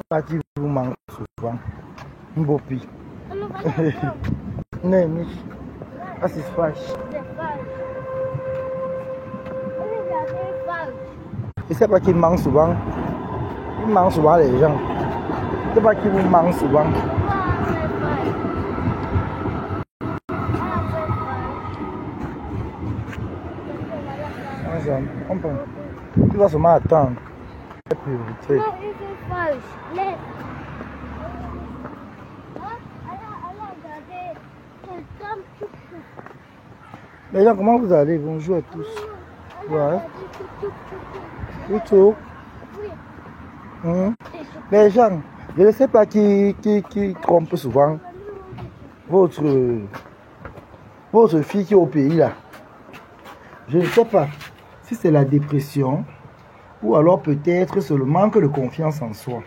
Pas qui vous manque souvent. Mbopi. Non, mais. Ah, c'est fâche. Et c'est pas qui manque souvent. Il manque souvent les gens. C'est pas qui vous manque souvent. On peut. Tu vas seulement attendre. Les gens, comment vous allez? Bonjour à tous. Ouais. YouTube. Les gens, je ne sais pas qui trompe souvent votre fille qui est au pays là. Je ne sais pas si c'est la dépression ou alors peut-être c'est le manque de confiance en soi.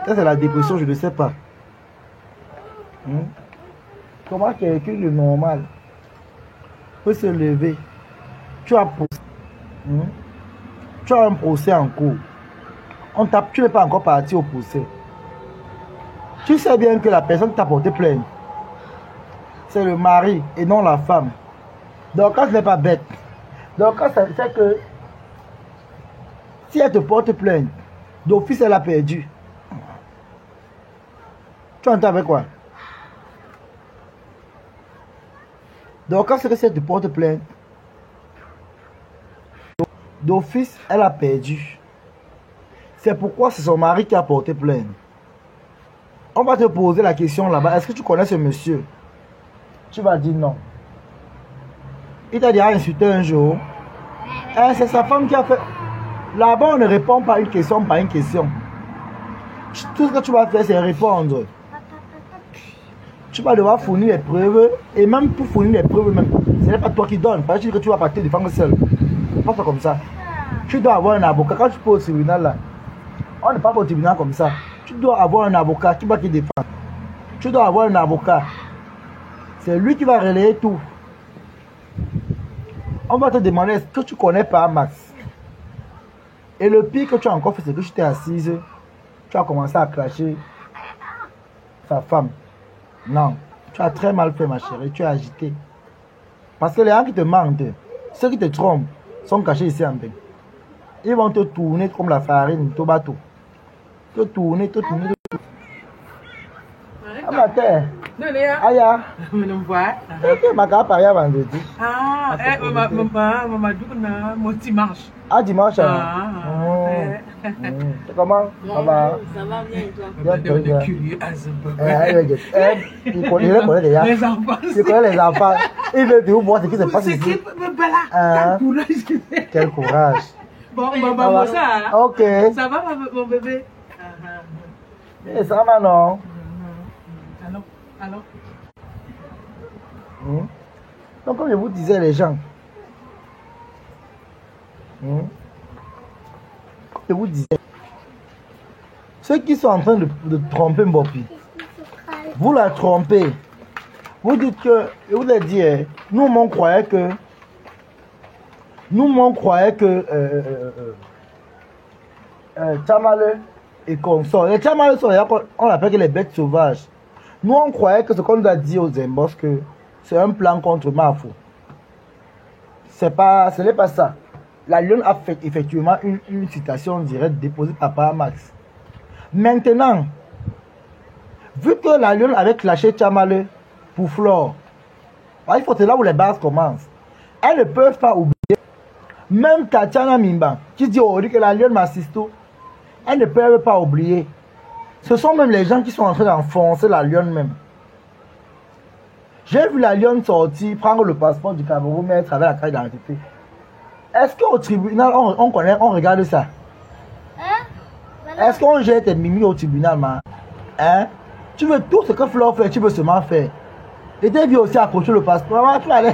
Ça c'est la dépression, je ne sais pas. Comment quelqu'un de normal peut se lever? Tu as un procès en cours. Tu n'es pas encore parti au procès. Tu sais bien que la personne qui t'a porté plainte, c'est le mari et non la femme. Donc quand ce n'est pas bête. Donc quand ça fait que si elle te porte plainte, d'office elle a perdu. Tu entends avec quoi? Donc quand c'est que si elle te porte plainte, d'office elle a perdu. C'est pourquoi c'est son mari qui a porté plainte. On va te poser la question là-bas. Est-ce que tu connais ce monsieur? Tu vas dire non. Il t'a déjà insulté un jour. C'est sa femme qui a fait. Là-bas, on ne répond pas une question par une question. Tout ce que tu vas faire, c'est répondre. Tu vas devoir fournir les preuves. Et même pour fournir les preuves, même, ce n'est pas toi qui donnes. Pas dire que tu vas partir défendre seul. Pas ça comme ça. Tu dois avoir un avocat. Quand tu peux au tribunal là, on ne parle pas au tribunal comme ça. Tu dois avoir un avocat qui va te défendre. Tu dois avoir un avocat. C'est lui qui va relayer tout. On va te demander est-ce que tu connais pas Max. Et le pire que tu as encore fait, c'est que tu t'es assise. Tu as commencé à cracher sa femme. Non, tu as très mal fait ma chérie. Tu as agité. Parce que les gens qui te mentent, ceux qui te trompent, sont cachés ici en paix. Ils vont te tourner comme la farine, ton bateau. Te tourner, te tourner. Ah, ma terre. Aya. Ma carte paria vendredi. Ah, maman, dimanche. Ah, dimanche. Comment? Ça va? Ça va bien, toi? Bien, curieux. Il connaît déjà. Les enfants. Il connaît les enfants. Il veut dire voir ce qui se passe ici. Quel courage. Quel courage. Bon, maman, ça. Ok. Ça va, mon bébé? Ça va, non? Alors. Donc, comme je vous disais, les gens, comme je vous disais, ceux qui sont en train de tromper Mbopi, vous la trompez. Vous dites que, je vous ai dit, nous, on croyait que, Tchamale et consorts. Les Tchamale sont, on appelle les bêtes sauvages. Nous, on croyait que ce qu'on nous a dit aux Zembos, que c'est un plan contre Mafou. Ce n'est pas ça. La Lyon a fait effectivement une citation directe déposée par Papa Max. Maintenant, vu que la Lyon avait clashé Tchamale pour Flore, il faut que c'est là où les bases commencent. Elles ne peuvent pas oublier. Même Tatiana Mimba, qui dit aujourd'hui que la Lyon m'assiste, elles ne peuvent pas oublier. Ce sont même les gens qui sont en train d'enfoncer la Lyon même. J'ai vu la Lyon sortir, prendre le passeport du Cameroun, mettre avec la carte d'identité. Est-ce qu'au tribunal, on regarde ça? Est-ce qu'on jette tes mimi au tribunal, man? Tu veux tout ce que Flore fait, tu veux seulement faire. Et tu vu aussi accrocher le passeport. Tu vas aller.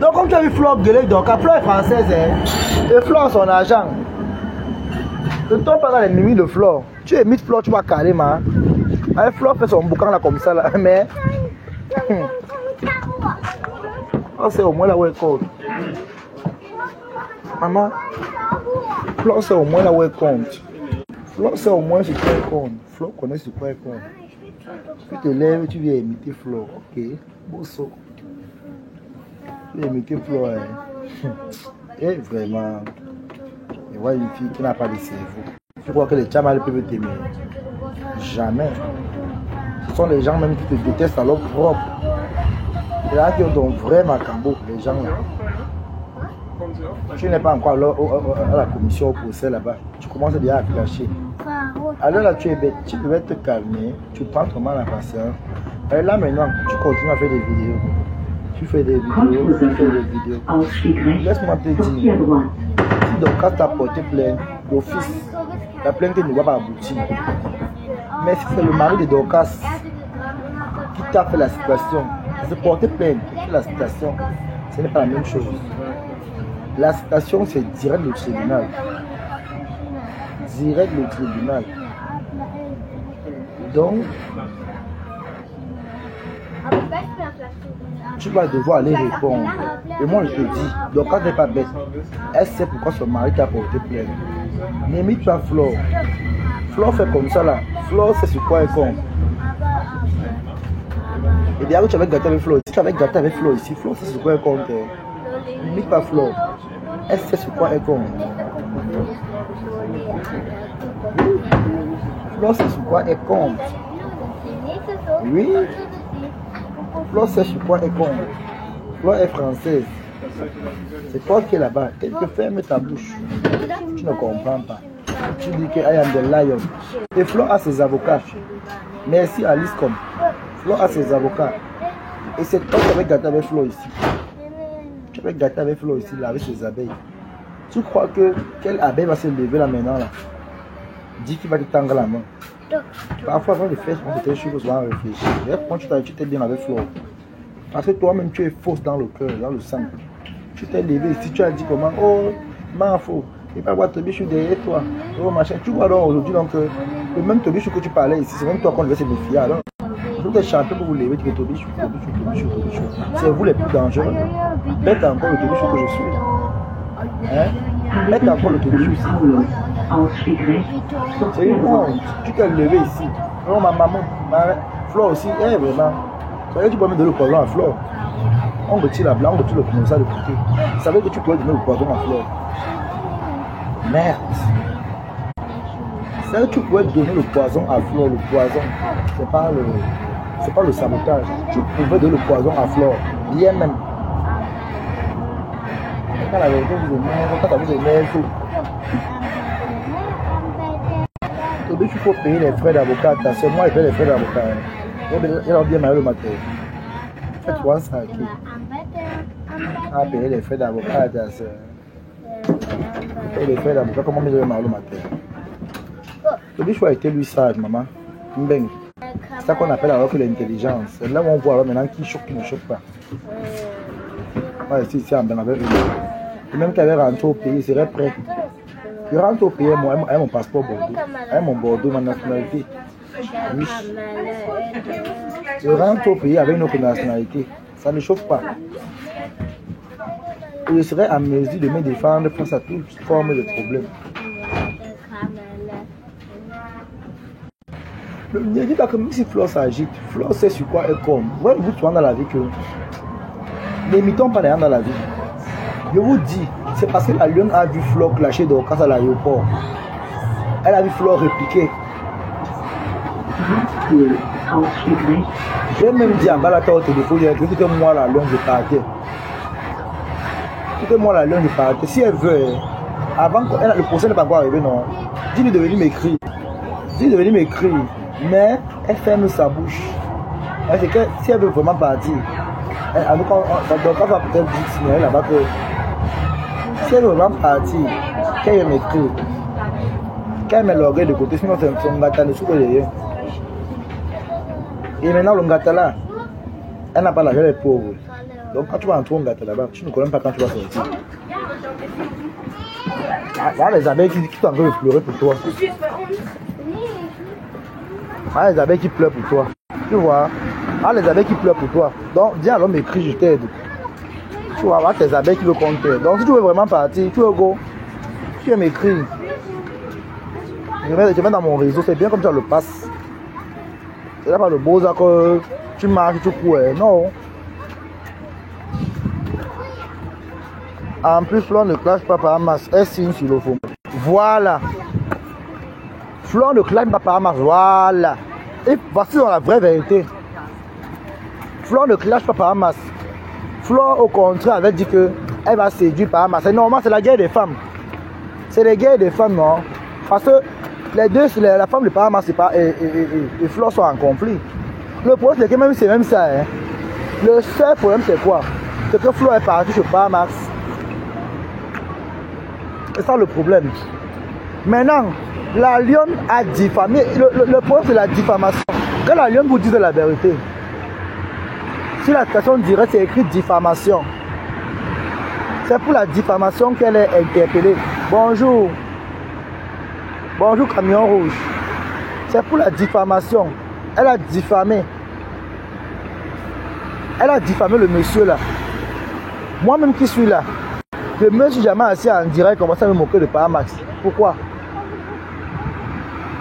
Donc, comme tu as vu Flore gueuler, donc, Flore est française, et Flore son argent. Ne tombe pas dans les mimi de Flore. Tu imites Flore, tu vas caler, man. Flore fait son boucan là comme ça, là, mais. Oh, c'est au moins là où elle compte. Maman. Flore, c'est au moins là où elle compte. Flore, c'est au moins ce qu'elle compte. Flore connaît ce qu'elle compte. Tu te lèves et tu viens imiter Flore. Ok, beau saut. Tu viens imiter Flore. Hein. Et vraiment, et voilà une fille qui n'a pas de cerveau. Tu crois que les tchamas peuvent t'aimer? Jamais. Ce sont les gens même qui te détestent à leur propre. Et là, qui ont ton vrai macambo, les gens là. Tu n'es pas encore à la commission au procès là-bas. Tu commences déjà à clasher. Alors là, tu es bête. Tu devais te calmer. Tu prends ton mal à patience. Et là maintenant, tu continues à faire des vidéos. Tu fais des vidéos. Tu fais des vidéos. Laisse-moi te dire. Si Dorcas t'a porté plainte, d'office, la plainte ne va pas aboutir. Mais si c'est le mari de Dorcas qui t'a fait la situation, c'est porter plainte, la situation, ce n'est pas la même chose. La citation, c'est direct le tribunal. Direct le tribunal. Donc, tu vas devoir aller répondre. Et moi, je te dis, donc quand tu n'es pas bête, elle sait pourquoi son mari t'a porté plainte. N'imite pas Flore. Flore fait comme ça là. Flore, c'est sur quoi elle compte. Et bien, tu avais gâté avec Flore. Si tu avais gâté avec Flore ici, Flore, c'est sur quoi elle compte. N'imite pas Flore. Elle sait sur quoi elle compte. Flore, c'est sur quoi elle compte. Oui. Flore, c'est sur quoi elle compte. Flore est française. C'est toi qui es là-bas. Elle te ferme ta bouche. Tu ne comprends pas. Tu dis que I am the lion. Et Flore a ses avocats. Merci Alice comme. Flore a ses avocats. Et c'est toi qui avais gâté avec Flore ici. Tu avais gâté avec Flore ici, là, avec ses abeilles. Tu crois que quelle abeille va se lever là maintenant là? Dis qu'il va te tendre la main. Parfois, avant de faire certaines choses, tu vas réfléchir. Quand tu t'es bien avec Flore. Parce que toi-même, tu es fausse dans le cœur, dans le sang. Tu t'es levé ici, tu as dit comment? Oh, m'en faut. Il va voir Tobichou derrière toi. Oh, machin. Tu vois donc aujourd'hui, donc, le même Tobichou que tu parlais ici, c'est même toi qu'on devait se méfier. Alors, vous êtes chanté pour vous lever, dire Tobichou. C'est vous les plus dangereux. Bête encore le Tobichou que je suis. Hein? Bête encore le Tobichou ici. C'est une honte. Tu t'es levé ici. Non, ma maman, Flore aussi, vraiment. Tu peux me donner le poison à Flore. On retire la blanc, on retire le pneumosa de côté. Tu savais que tu pouvais donner le poison à Flore. Merde. Tu savais que tu pouvais donner le poison à Flore. Le poison, c'est pas le sabotage. Tu pouvais donner le poison à Flore. Bien même. Quand la vérité vous énerve, quand vous énerve, il faut payer les frais d'avocat. C'est moi qui paye les frais d'avocat. Il a bien mal le matin. Faites-toi ça. Ah, payer les frais d'avocat. Payer les frais d'avocat. Comment il a mal le matin? Le bichou a été lui sage, maman. C'est ça qu'on appelle alors que l'intelligence. C'est là où on voit alors maintenant qui choque, qui ne choque pas. Moi, ici, en Benavère. Et même qu'elle est rentrée au pays, il serait prêt. Je rentre au pays, moi, avec mon passeport Bordeaux. Avec mon Bordeaux, ma nationalité. Oui. Je rentre au pays avec une autre nationalité. Ça ne chauffe pas. Et je serai à mesure de me défendre face à toute forme de problème. Ne dis pas que même si Flore s'agite, Flore sait sur quoi elle compte. Voyez-vous souvent dans la vie que n'imitons pas les gens dans la vie. Je vous dis, c'est parce que la lionne a vu Flore clasher Dorcas à l'aéroport. Elle a vu Flore répliquer. J'ai même dit en bas la au téléphone, que moi la lionne je partais. Que moi la lionne je partais. Si elle veut, avant que le procès n'est pas encore arrivé, non. Dis-lui de venir m'écrire. Dis-lui de venir m'écrire. Mais elle ferme sa bouche. C'est que si elle veut vraiment partir, Dorcas va peut-être dire signaler là-bas que si elle veut vraiment partir, qu'elle m'écrit. Qu'elle met l'orgueil de côté, sinon son gâteau ne souffre de rien. Et maintenant, le gâteau là, elle n'a pas l'argent des pauvres. Donc quand tu vas entrer au gâteau là-bas, tu ne connais pas quand tu vas sortir. Voilà les abeilles qui sont en train de pleurer pour toi. Voilà les abeilles qui pleurent pour toi. Tu vois? Voilà les abeilles qui pleurent pour toi. Donc dis à l'homme écrit, je t'aide. Tu vois, voilà tes abeilles qui veulent qu'on t'aide. Donc si tu veux vraiment partir, tu veux go. Tu m'écris. Je mets dans mon réseau, c'est bien comme ça le passe. C'est là pas le beau ça que tu marches, tu cours. Non. En plus, Flore ne clash pas par masse. Elle signe sur le fond. Voilà. Flore ne clash pas par masse. Voilà. Et voici dans la vraie vérité. Flore ne clash pas par masse. Flore, au contraire, avait dit qu'elle va séduire par masse. C'est normal, c'est la guerre des femmes. C'est la guerre des femmes, non? Parce que les deux, la femme de Paramas et Flore sont en conflit. Le problème, c'est que même c'est même ça. Hein. Le seul problème, c'est quoi? C'est que Flore est partie chez Paramas. C'est ça le problème. Maintenant, la lionne a diffamé. Le problème, c'est la diffamation. Quand la lionne vous dit de la vérité, sur la station directe, c'est écrit diffamation. C'est pour la diffamation qu'elle est interpellée. Bonjour. Bonjour, camion rouge. C'est pour la diffamation. Elle a diffamé. Elle a diffamé le monsieur là. Moi-même qui suis là, je me suis jamais assis en direct, commencé à me moquer de Paramax. Pourquoi?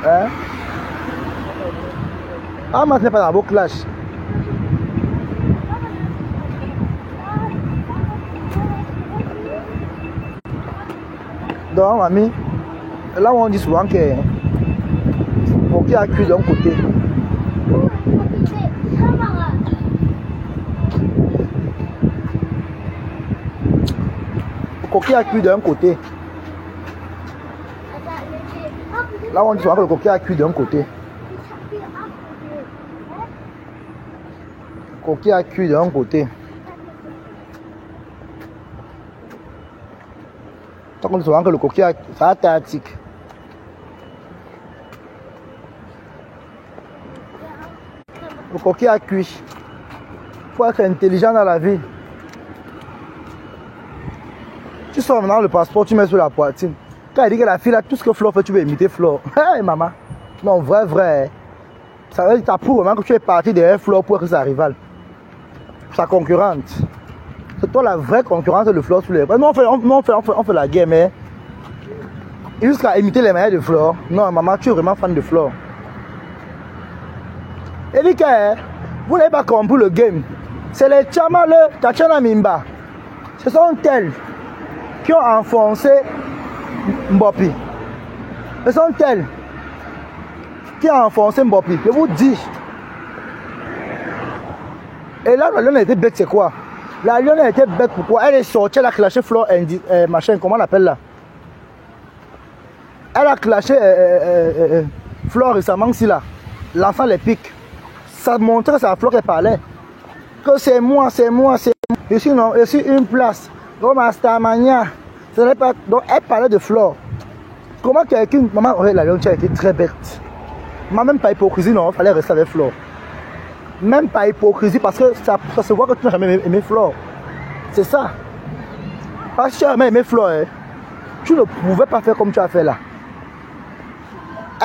Hein? Paramax n'est pas dans vos clashs. Donc, mamie, là où on dit souvent que Coquille a cuit d'un côté. Coquille a cuit d'un côté. Là où on dit souvent que le coquille a cuit d'un côté. Coquille a cuit d'un côté. Tant qu'on dit souvent que le coquille a ça tactique. Le coquille a cuit. Il faut être intelligent dans la vie. Tu sors maintenant le passeport, tu mets sur la poitrine. Quand elle dit que la fille a tout ce que Flore fait, tu veux imiter Flore. Hey maman. Non, vrai. Ça veut dire que tu as prouvé vraiment que tu es parti derrière Flore pour être sa rivale. Sa concurrente. C'est toi la vraie concurrence de Flore sur les. Nous on fait la guerre, mais jusqu'à imiter les manières de Flore. Non, maman, tu es vraiment fan de Flore. Et dit que vous n'avez pas compris le game. C'est les Tchama, le Tachana Mimba. Ce sont elles qui ont enfoncé Mbopi. Ce sont elles qui ont enfoncé Mbopi. Je vous dis. Et là, la lionne a été bête, c'est quoi? La lionne a été bête, pourquoi? Elle est sortie, elle a clashé Flore, machin, comment on l'appelle là? Elle a clashé Flore récemment, si là. L'enfant les pique. Ça montrait que c'est la Flore qui parlait. Que c'est moi. Je suis une place. Donc, elle parlait de Flore. Comment quelqu'un. Maman, la lionne a été très bête. Même pas hypocrisie, non, il fallait rester avec Flore. Même pas hypocrisie, parce que ça se voit que tu n'as jamais aimé Flore. C'est ça. Parce que tu n'as jamais aimé Flore, hein, tu ne pouvais pas faire comme tu as fait là.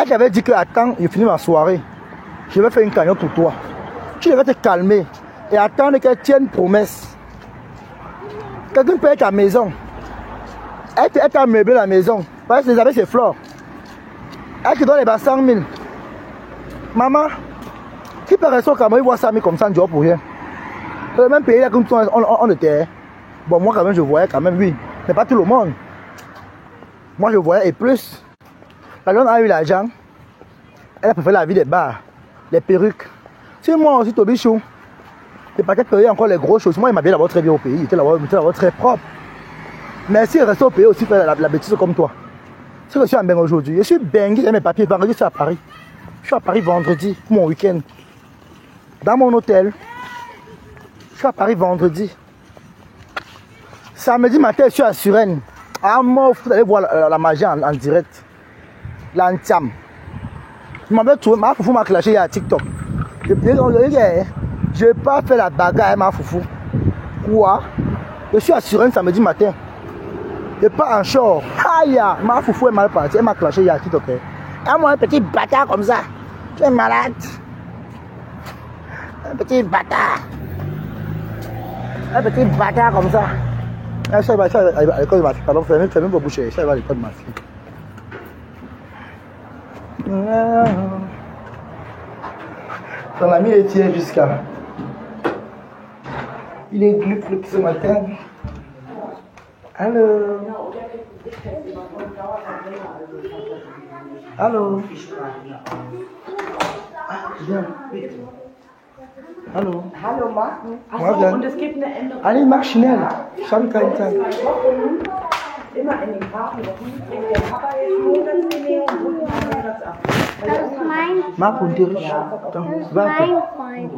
Elle t'avait dit que attends, il finit ma soirée. Je vais faire une cagnotte pour toi. Tu devais te calmer et attendre qu'elle tienne promesse. Quelqu'un paye ta maison. Elle t'a meublé la maison. Parce que les amis, c'est Flore. Elle te donne les 100 000. Maman, qui peut rester au Cameroun, il voit 100 000 comme ça, un job pour rien. Dans le même pays, là, comme on était. Bon, moi, quand même, je voyais quand même, oui. Mais pas tout le monde. Moi, je voyais et plus. La lionne a eu l'argent. Elle a préféré la vie des bars, les perruques. Si moi aussi, Tobichou, j'ai pas payé encore les grosses choses. Moi, il m'a bien d'abord très bien au pays. Il était d'abord très propre. Mais si il reste au pays aussi, faire la bêtise comme toi. C'est que je suis en Beng aujourd'hui. Je suis bengué, j'ai mes papiers. Vendredi, je suis à Paris. Je suis à Paris vendredi pour mon week-end. Dans mon hôtel. Je suis à Paris vendredi. Samedi matin, je suis à Suresnes. À moi, vous allez voir la magie en direct. L'antiam. Je m'avais trouvé, ma foufou m'a clashé à TikTok. Je n'ai pas fait la bagarre avec ma foufou. Quoi? Je suis à Suresnes samedi matin. Je n'ai pas en short. Aïe, ma foufou est mal partie. Elle m'a clashé à TikTok. Ah, moi, un petit bâtard comme ça. Tu es malade. Un petit bâtard. Un petit bâtard comme ça. Ça va à l'école de ma fille. Pardon, fais même pas boucher. Ça va à l'école de ma fille. Ton ami est tiers jusqu'à. Il est glup ce matin. Allô? Allô? Viens. Hallo. Hallo Marco. Morgen. Achso, und es gibt eine Änderung. Allez, mach schnell. Ich habe keine Zeit. Immer in den Kartenwochen bringt der Papa jetzt Monatslinie und Mutter Monatsab. Das ist mein Mach Unterricht. Das Dann, ist warte. mein Kreuz.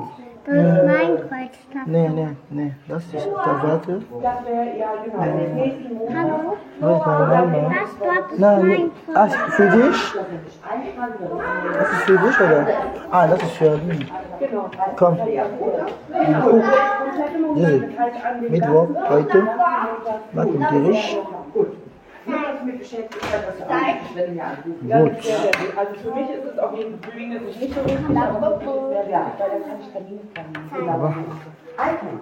Das ist mein Kreuz. Nee. Das ist der Warte. Das wäre ja genau in den nächsten Monaten. Hallo? Nein. Das dort ist Nein, mein ah, Kreuz. für dich? Das ist für dich, oder? Ah, das ist für mich. Genau. Komm. Guck. Diese. Mittwoch, heute. Mach Unterricht. Nur das mit beschäftigt hat, das ist wenn du mir anrufst. Ja, das ist sehr, sehr gut. Also für mich ist es auf jeden Fall, für ihn ist es nicht so wichtig, aber für mich ist es sehr wichtig, weil dann kann ich Termine planen.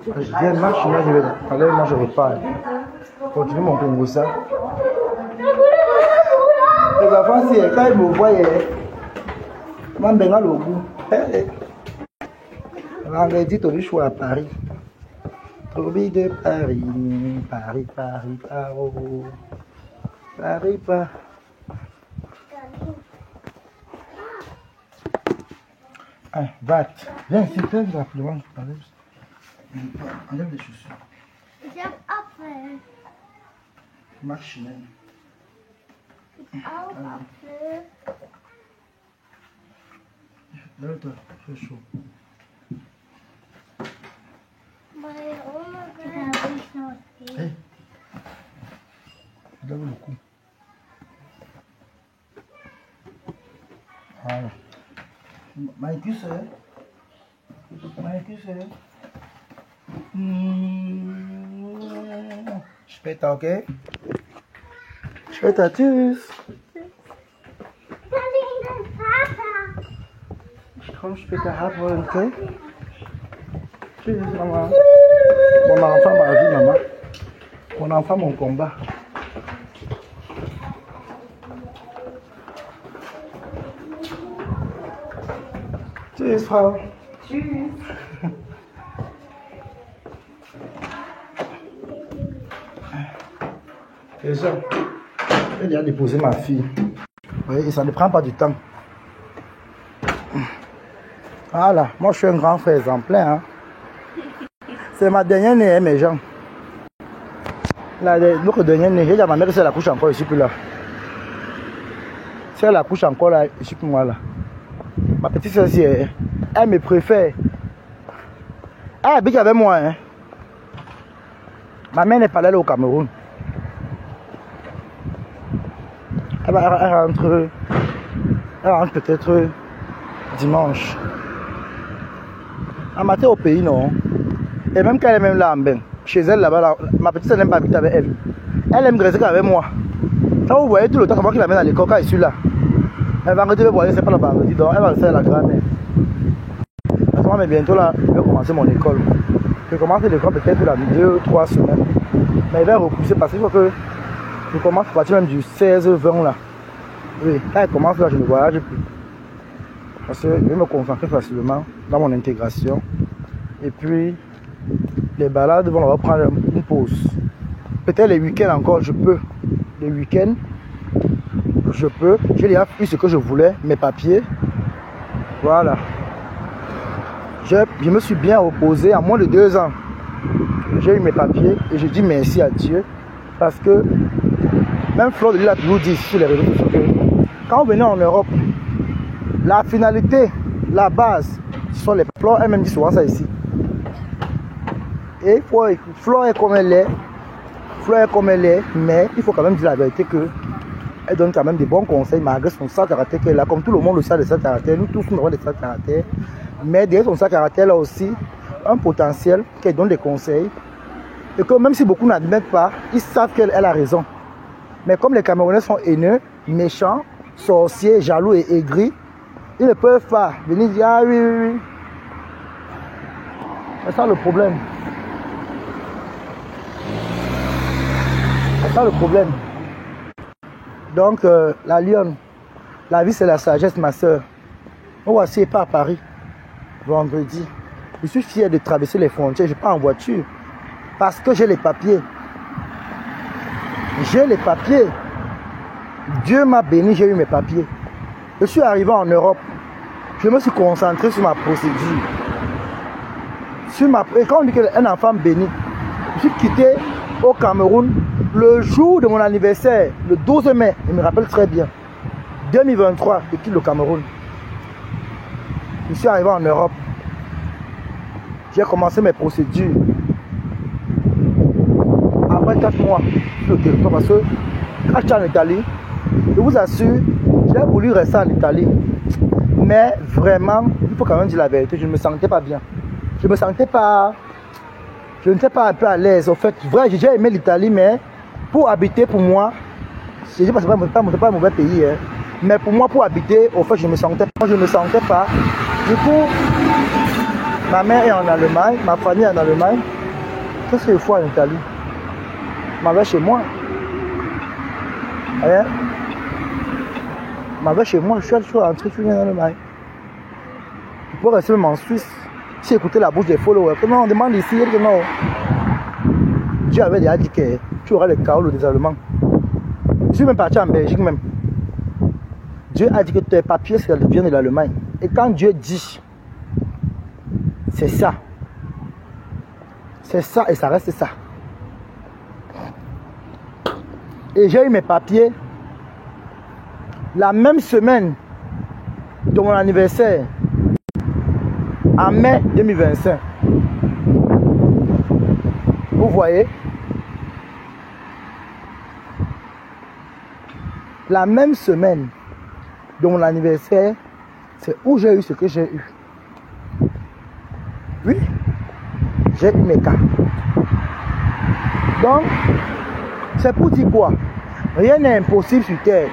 Je viens, marche, moi je vais. Allez, moi je repars. Continue mon Congo ça. Les enfants, si quand ils me voient, moi je vais au bout. Vendredi, tu as vu choix à Paris. Toby de Paris, Paris, Paris, Paris, Paris, Paris. Ah, va. Viens, s'il te plaît, rapidement. Enlève les chaussures. Ich hab Apfel. Marche schnell. Auch Apfel. Lève-toi, c'est chaud. Meine Oma will ich noch sehen. Hé, lève le cou. Voilà. Maïcus, Später, okay? Später, tschüss. Das ist dein Vater. Ich komme später abholen, okay? Tschüss, Mama. Mon enfant, ma vie, maman. Mon enfant, mon combat. Tschüss, Frau. Tschüss. Déjà, elle a déposé ma fille. Oui, et ça ne prend pas du temps. Voilà, moi je suis un grand frère exemplaire. Hein. C'est ma dernière née, hein, mes gens. L'autre dernière née, j'ai dit à ma mère que si elle accouche encore, je ne suis plus là. Si elle accouche encore là, je ne suis plus moi là. Ma petite soeur, elle me préfère. Elle habite avec moi. Hein. Ma mère n'est pas là au Cameroun. Elle rentre peut-être dimanche. Un matin au pays, non. Et même quand elle est même là en bain, chez elle là-bas, ma petite soeur n'aime pas habiter avec elle. Elle aime rester avec moi. Quand vous voyez tout le temps, c'est moi qui l'amène à l'école quand je suis là. Elle va arrêter de voir, c'est pas le vendredi, donc elle va rester à la grand-mère. Parce que moi, mais bientôt là, je vais commencer mon école. Je commence l'école peut-être dans 2 ou 3 semaines. Mais il va repousser parce qu'il faut que je commence à partir même du 16-20 là. Oui, quand elle commence là, je ne voyage plus. Parce que je vais me concentrer facilement dans mon intégration. Et puis, les balades vont reprendre une pause. Peut-être les week-ends encore, je peux. Les week-ends, je peux. J'ai déjà eu ce que je voulais, mes papiers. Voilà. Je me suis bien reposé en moins de 2 ans. J'ai eu mes papiers et je dis merci à Dieu. Parce que même Flore de Lille a toujours dit sur les réseaux sociaux que quand on venait en Europe, la finalité, la base, ce sont les Flore. Elle-même dit souvent ça ici. Et Flore est comme elle est. Flore est comme elle est, mais il faut quand même dire la vérité que elle donne quand même des bons conseils malgré son sale caractère qu'elle a. Comme tout le monde le sait de sa caractère, nous tous nous avons des sales caractères. Mais derrière son sale caractère, elle a aussi un potentiel qu'elle donne des conseils. Et que même si beaucoup n'admettent pas, ils savent qu'elle a raison. Mais comme les Camerounais sont haineux, méchants, sorciers, jaloux et aigris, ils ne peuvent pas venir dire ah oui. C'est ça le problème. C'est ça le problème. Donc la lionne La vie, c'est la sagesse, ma soeur. On va essayer pas à Paris, vendredi. Je suis fier de traverser les frontières. Je pars en voiture. Parce que j'ai les papiers. J'ai les papiers. Dieu m'a béni, j'ai eu mes papiers. Je suis arrivé en Europe. Je me suis concentré sur ma procédure. Et quand on dit qu'un enfant béni, je suis quitté au Cameroun le jour de mon anniversaire, le 12 mai, je me rappelle très bien. 2023, je quitte le Cameroun. Je suis arrivé en Europe. J'ai commencé mes procédures. Après 4 mois sur le territoire, parce que quand je suis en Italie, je vous assure, j'ai voulu rester en Italie. Mais vraiment, il faut quand même dire la vérité, je ne me sentais pas bien. Je me sentais pas... Je n'étais pas un peu à l'aise. En fait, vrai, j'ai aimé l'Italie, mais pour habiter, pour moi, je ne dis pas que ce n'est pas un mauvais pays, hein, mais pour moi, pour habiter, au fait, je ne me sentais pas. Du coup, ma mère est en Allemagne, ma famille est en Allemagne. Qu'est-ce qu'il faut en Italie? Je m'en vais chez moi. Hein? Je m'en vais chez moi, je suis rentré, je suis en Allemagne. Je peux rester même en Suisse. Si écouté la bouche des followers, comment on demande ici, que non. Dieu avait déjà dit que tu auras le chaos des Allemands. Je suis même parti en Belgique même. Dieu a dit que tes papiers, ça vient de l'Allemagne. Et quand Dieu dit, c'est ça. C'est ça et ça reste ça. Et j'ai eu mes papiers la même semaine de mon anniversaire. En mai 2025. Vous voyez? La même semaine de mon anniversaire, c'est où j'ai eu ce que j'ai eu. Oui, j'ai eu mes cas. Donc, c'est pour dire quoi? Rien n'est impossible sur terre.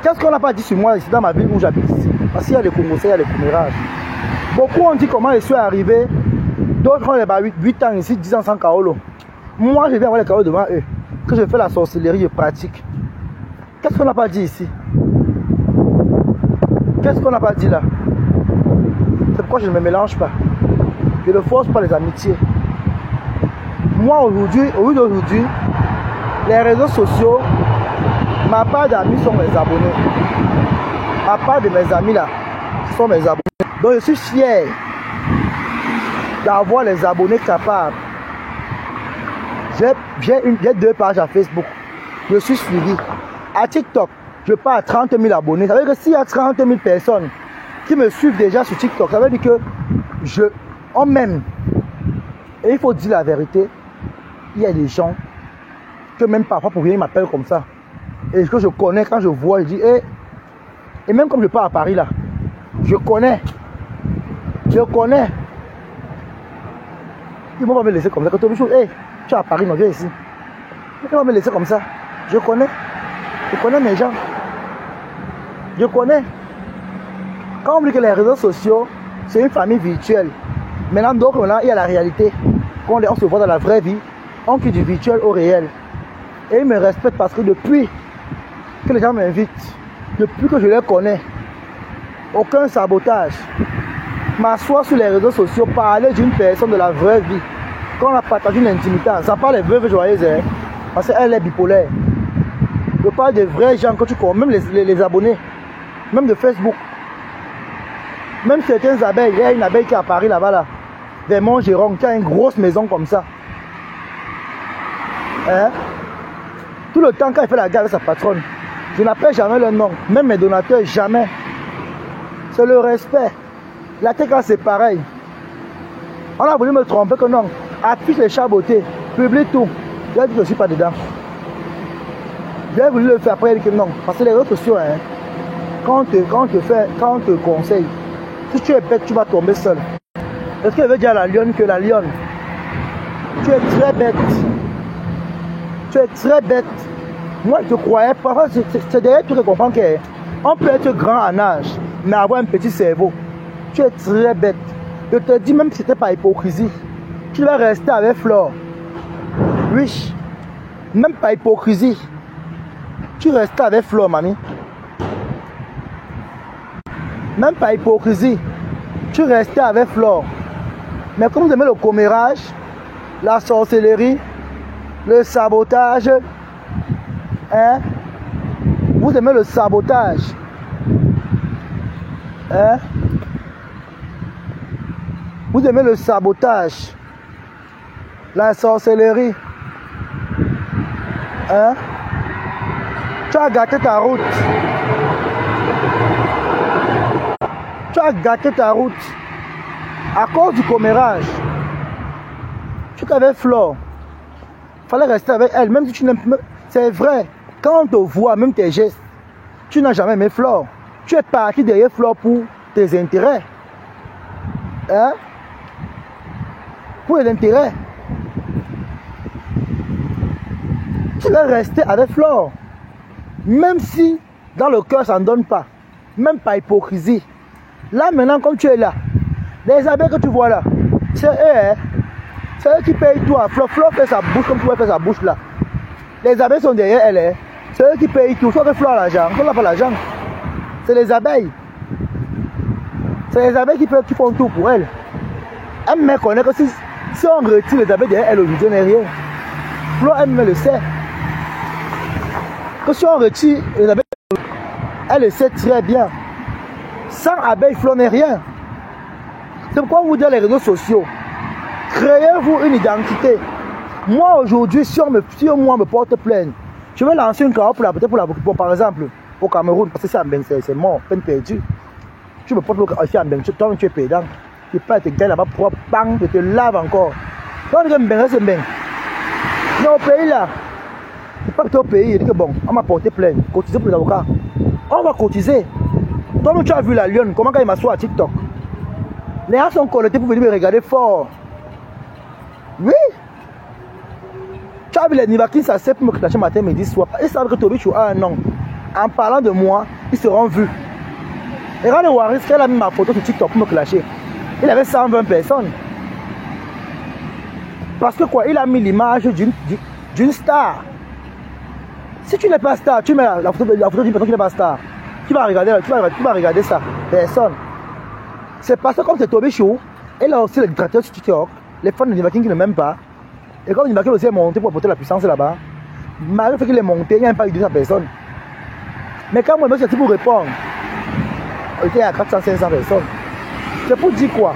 Qu'est-ce qu'on n'a pas dit sur moi ici dans ma ville où j'habite ici? Parce qu'il y a les Congolais, il y a les commérages. Beaucoup ont dit comment je suis arrivé. D'autres ont 8 ans ici, 10 ans sans Kaolo. Moi, je viens avoir les Kaolo devant eux. Que je fais la sorcellerie, je pratique. Qu'est-ce qu'on n'a pas dit ici? Qu'est-ce qu'on n'a pas dit là? C'est pourquoi je ne me mélange pas. Je ne force pas les amitiés. Moi, aujourd'hui, au lieu d'aujourd'hui, les réseaux sociaux, ma part d'amis sont mes abonnés. Ma part de mes amis là, sont mes abonnés. Donc je suis fier d'avoir les abonnés capables. J'ai 2 pages à Facebook. Je suis suivi. À TikTok, je pars à 30 000 abonnés. Ça veut dire que s'il y a 30 000 personnes qui me suivent déjà sur TikTok, ça veut dire que on m'aime. Et il faut dire la vérité. Il y a des gens que même parfois pour rien ils m'appellent comme ça. Et que je connais, quand je vois, je dis, hey. Et même comme je pars à Paris là, je connais. Je connais. Ils ne vont pas me laisser comme ça. Quand tu dis, hey, tu es à Paris, non, viens ici. Ils vont me laisser comme ça. Je connais. Je connais mes gens. Je connais. Quand on dit que les réseaux sociaux, c'est une famille virtuelle. Maintenant, donc, il y a la réalité. Quand on se voit dans la vraie vie, on quitte du virtuel au réel. Et ils me respectent parce que depuis que les gens m'invitent, depuis que je les connais, aucun sabotage. M'asseoir sur les réseaux sociaux, parler d'une personne de la vraie vie. Quand on a partagé une intimité, ça parle des veuves joyeuses, hein, parce qu'elle est bipolaire. Je parle des vrais gens que tu connais, même les abonnés, même de Facebook. Même certaines abeilles, il y a une abeille qui est à Paris là-bas, là, vers Montgeron, qui a une grosse maison comme ça. Hein? Tout le temps, quand il fait la guerre avec sa patronne, je n'appelle jamais le nom, même mes donateurs, jamais. C'est le respect. La TK, c'est pareil. On a voulu me tromper que non. Affiche les chats beauté, publie tout. J'ai dit que je ne suis pas dedans. J'ai voulu le faire après, il dit que non. Parce que les réseaux sociaux, hein, quand on te conseille, si tu es bête, tu vas tomber seul. Est-ce qu'elle veut dire à la lionne que la lionne, tu es très bête. Tu es très bête. Moi, je croyais, parfois, c'est derrière tu comprends qu'on peut être grand en âge, mais avoir un petit cerveau. Tu es très bête. Je te dis, même si c'était pas hypocrisie, tu vas rester avec Flore. Oui, même pas hypocrisie. Tu restes avec Flore, mamie. même par hypocrisie, tu restais avec Flore. Mais comme vous aimez le commérage, la sorcellerie, le sabotage, hein? Vous aimez le sabotage, hein? Vous aimez le sabotage, la sorcellerie, hein? Tu as gâté ta route. Tu as gâté ta route à cause du commérage. Tu t'avais Flore. Il fallait rester avec elle, même si tu n'aimes pas. C'est vrai, quand on te voit, même tes gestes, tu n'as jamais aimé Flore. Tu es parti derrière Flore pour tes intérêts. Hein? Pour les intérêts. Tu vas rester avec Flore. Même si dans le cœur ça ne donne pas. Même pas hypocrisie. Là maintenant comme tu es là, les abeilles que tu vois là, c'est eux, hein? C'est eux qui payent toi. Flore fait sa bouche comme tu vois faire sa bouche là. Les abeilles sont derrière elle, hein? C'est eux qui payent tout. Soit que Flore l'argent, Flore n'a pas l'argent. C'est les abeilles. C'est les abeilles qui font tout pour elle. Elle me connaît que si on retire les abeilles derrière elle aujourd'hui, on n'est rien. Flore elle me le sait. Que si on retire les abeilles, elle le sait très bien. Sans abeilles, Flore n'est rien. C'est pourquoi vous dites les réseaux sociaux. Créez-vous une identité. Moi aujourd'hui, si moi me porte plainte, je vais lancer une carotte pour par exemple, au Cameroun, parce que c'est mort, peine perdue. Tu me portes ici en Bengue, toi tu es pédant. Tu peux te gagner là-bas, bang, tu te laves encore. Toi tu es Bengue, c'est Bengue. Mais au pays là, tu pas que tu es au pays, il dit que bon, on m'a porté plainte, cotiser pour les avocats. On va cotiser. Toi tu as vu la lionne, comment quand il m'assoit à TikTok. Les gens sont connectés pour venir me regarder fort. Oui. Tu as vu les Nivakins, ça sait pour me clasher matin, midi, soir. Ils savent que Tobichou a un nom. En parlant de moi, ils seront vus. Et regardez Waris, qu'elle a mis ma photo sur TikTok pour me clasher. Il avait 120 personnes. Parce que quoi, il a mis l'image d'une star. Si tu n'es pas star, tu mets la photo d'une personne qui n'est pas star. Qui va regarder ça? Personne. C'est parce que comme c'est Tobichou, elle a aussi les détracteurs sur TikTok, les fans de Nivakin qui ne m'aiment pas. Et comme Nivakin aussi est monté pour apporter la puissance là-bas, malgré le fait qu'il est monté, il n'y a pas eu de personne. Mais quand moi, je suis pour répondre, il était à 400-500 personnes. C'est pour dire quoi?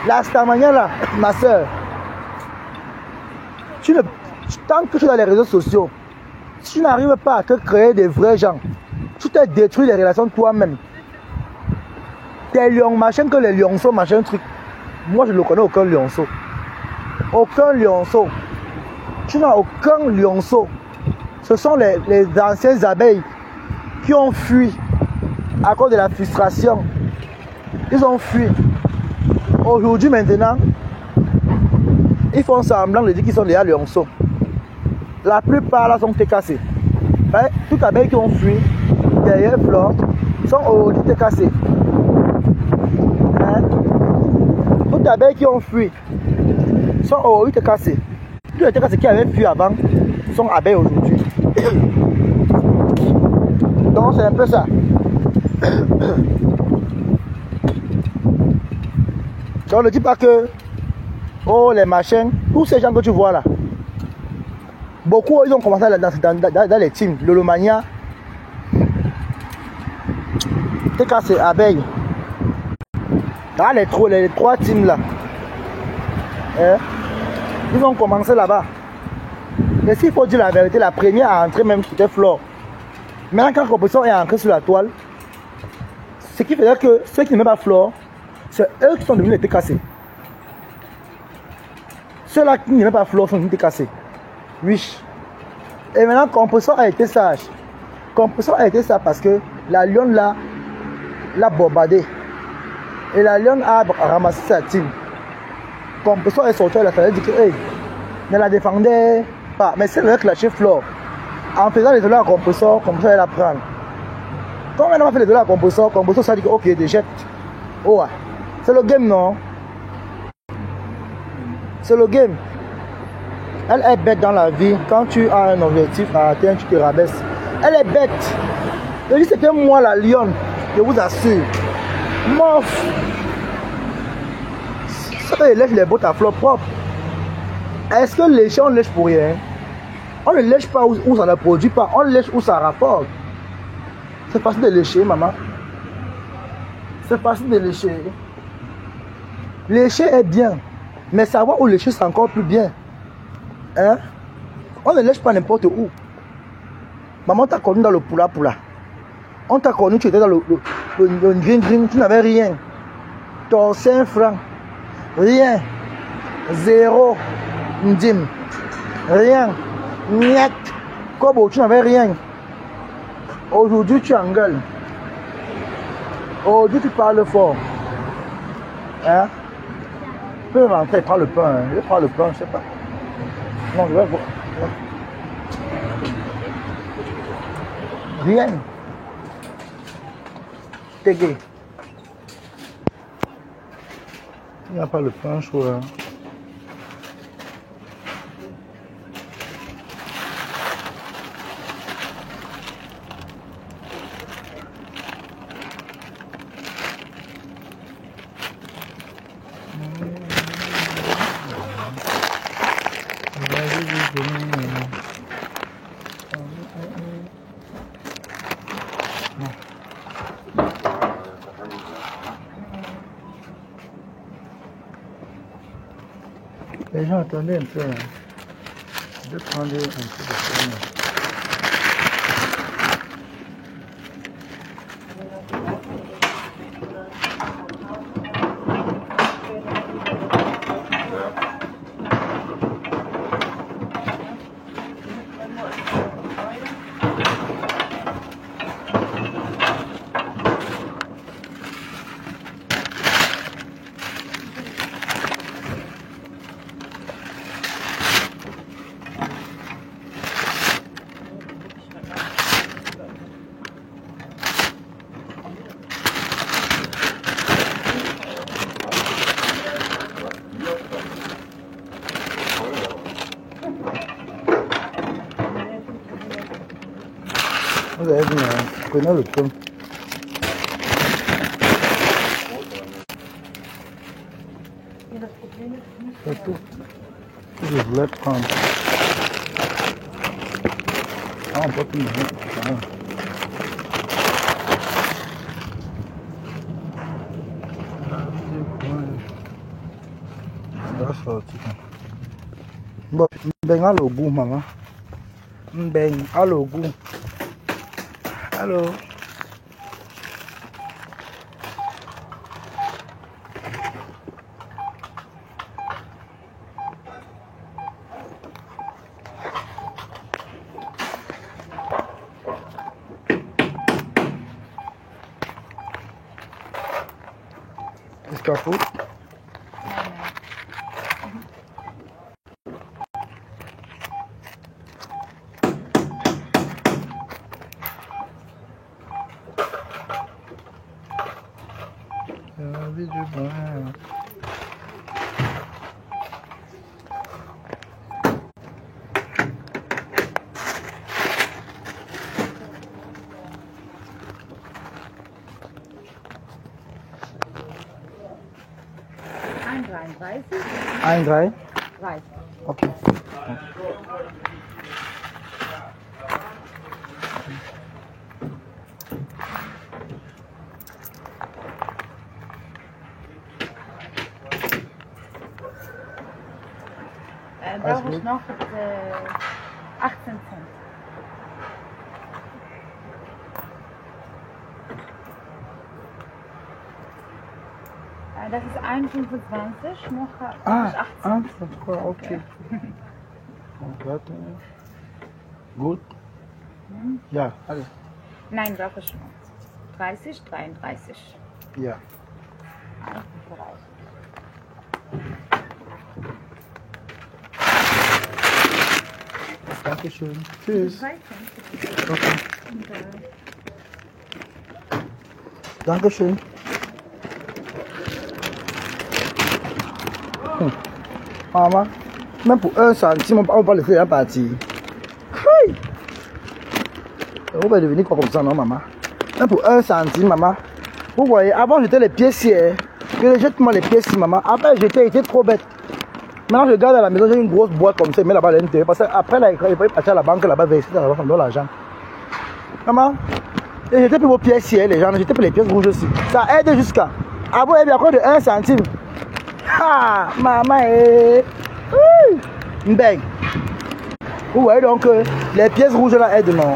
La Starmania là, ma soeur, tant que tu es dans les réseaux sociaux, si tu n'arrives pas à te créer des vrais gens, tu te détruis les relations toi-même. Tes lions, machin que les lionceaux, machin truc. Moi je ne connais aucun lionceau. Aucun lionceau. Tu n'as aucun lionceau. Ce sont les anciennes abeilles qui ont fui à cause de la frustration. Ils ont fui. Aujourd'hui maintenant, ils font semblant de dire qu'ils sont des lionceaux. La plupart là sont cassés. Toutes les abeilles qui ont fui derrière Flore sont aujourd'hui cassées. Toutes les abeilles qui ont fui sont aujourd'hui cassées. Toutes les cassées qui avaient fui avant sont abeilles aujourd'hui. Donc c'est un peu ça. Donc ne dis pas que oh les machins, tous ces gens que tu vois là, beaucoup ils ont commencé dans les teams, Lolomania, t'es cassé, abeilles. Dans les trois teams là, ils ont commencé là-bas. Mais s'il faut dire la vérité, la première à entrer même c'était Flore. Maintenant quand la compétition est entrée sur la toile, ce qui faisait que ceux qui n'aimaient pas Flore, c'est eux qui sont devenus les cassés. Ceux-là qui n'aimaient pas Flore sont devenus cassés. Oui. Et maintenant, Compression a été sage. Compression a été sage parce que la lionne là l'a bombardé. Et la lionne a ramassé sa team. Compression est sorti, elle a dit que hey, ne la défendait pas. Mais c'est vrai que lâché Flore. En faisant les dollars à Compression, Compression elle la prend. Quand elle a fait les dollars à Compression, Compression ça dit que ok, déjette. Oh, c'est le game non? C'est le game. Elle est bête dans la vie. Quand tu as un objectif à atteindre, tu te rabaisses. Elle est bête. Je dis c'était moi la lionne, je vous assure. Mof. Ça, il lèche les bottes à fleurs propres. Est-ce que lécher, on lèche pour rien? On ne lèche pas où ça ne produit pas, on lèche où ça rapporte. C'est facile de lécher, maman. C'est facile de lécher. Lécher est bien, mais savoir où lécher, c'est encore plus bien. Hein? On ne lèche pas n'importe où. Maman t'a connu dans le poula. On t'a connu, tu étais dans le green, tu n'avais rien. Ton 5 francs. Rien. 0. Ndim. Rien. Niet. Kobo, tu n'avais rien. Aujourd'hui, tu engueules. Aujourd'hui, tu parles fort. Hein? Tu peux rentrer, prends le pain. Hein. Je prends le pain, je sais pas. Non, je vais voir. Rien. T'es gay. Il n'y a pas le pain chaud là. Les gens attendaient un peu. Hein. Je vais prendre un peu de pain. Vous avez vu, je connais le pain. C'est tout. Je voulais prendre. Ah, on peut plus bien. Bon, ben à le goût, maman. Ben à le goût. Allô? Escapou? Ein 3? 3. Okay. Brauche ich noch 18 Cent. Das ist 1,25, noch 18. Okay. Warte. Gut. Ja, alles. Nein, brauche ich noch. 30, 33. Ja. 31. Dankeschön. Tschüss. 13. Okay. Dankeschön. Maman, même pour 1 centime, on va le faire partir. On va devenir quoi comme ça, non, maman? Même pour 1 centime, maman. Vous voyez, avant j'étais les pieds ci. Je jette-moi les pieds ci, maman. Après j'étais trop bête. Maintenant je garde à la maison, j'ai une grosse boîte comme ça, je mets là-bas à l'intérieur. Parce qu'après là, il faut partir à la banque là-bas, verser dans l'argent. Maman, et j'étais pour vos pièces ci, les gens, j'étais pour les pièces rouges aussi. Ça aide jusqu'à. Avant, il y avait encore de 1 centime. Ah, maman, bang. Vous voyez donc, les pièces rouges là aident, non?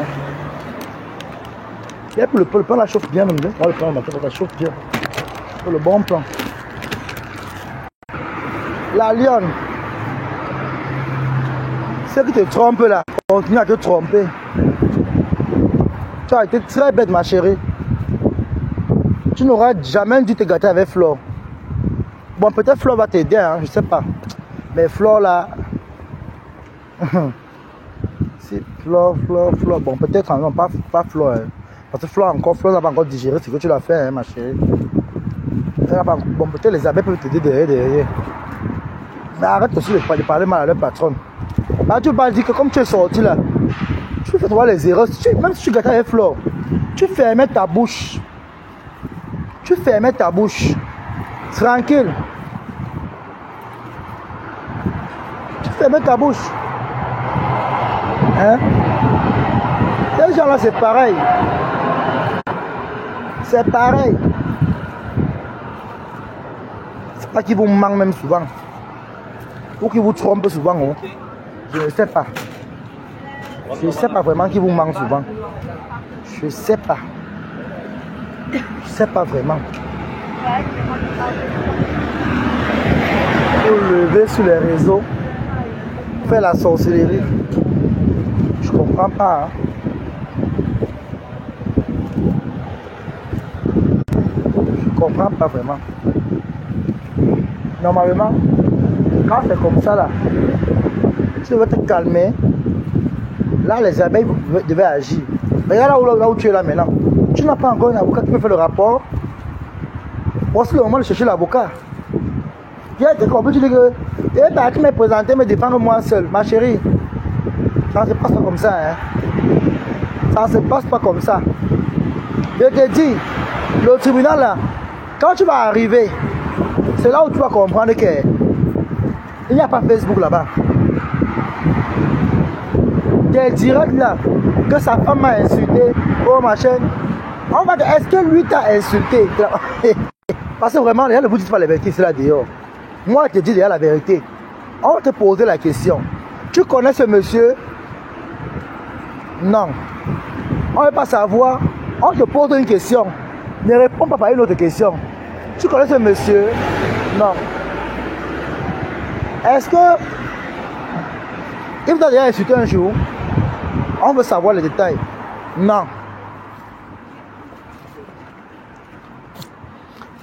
Et pour le pain, la chauffe bien, même. Oh, le pain, la chauffe bien. Pour le bon plan. La lionne. Ceux qui te trompent là, continue à te tromper. Tu as été très bête, ma chérie. Tu n'auras jamais dû te gâter avec Flore. Bon, peut-être Flore va t'aider, hein, je sais pas. Mais Flore là. Si, Flore. Bon, peut-être, non, pas Flore. Hein. Parce que Flore n'a pas encore digéré ce que tu l'as fait, hein, ma chérie. Bon, peut-être les abeilles peuvent t'aider derrière. Mais arrête aussi de parler mal à leur patronne. Là, tu vas dire que comme tu es sorti là, tu fais voir les erreurs. Même si tu gâtais avec Flore, tu fermais ta bouche. Tranquille. Tu fermais ta bouche. Hein? Ces gens-là, c'est pareil. C'est pareil. C'est pas qu'ils vous manquent même souvent. Ou qu'ils vous trompent souvent. Hein? Je ne sais pas. Je ne sais pas vraiment qu'ils vous manquent souvent. Je ne sais pas. Je ne sais pas vraiment. Pour lever sur les réseaux, faire la sorcellerie. Je comprends pas. Hein? Je comprends pas vraiment. Normalement, quand c'est comme ça là, tu devais te calmer. Là, les abeilles devaient agir. Regarde là où tu es là maintenant. Tu n'as pas encore un avocat qui peut faire le rapport. Voici le moment de chercher l'avocat. Viens te compris, tu dis que tu es parti me présenter, me défendre moi seul. Ma chérie, ça ne se passe pas comme ça. Hein. Ça ne se passe pas comme ça. Je te dis, le tribunal là, quand tu vas arriver, c'est là où tu vas comprendre qu'il n'y a pas Facebook là-bas. Des directs là, que sa femme m'a insulté, oh ma chaîne. On va dire, est-ce que lui t'a insulté? Parce que vraiment, les gens ne vous disent pas la vérité, c'est là dehors. Moi, je te dis déjà la vérité. On va te poser la question. Tu connais ce monsieur? Non. On ne veut pas savoir. On te pose une question. Ne réponds pas par une autre question. Tu connais ce monsieur? Non. Est-ce que il vous a déjà insulté un jour? On veut savoir les détails. Non.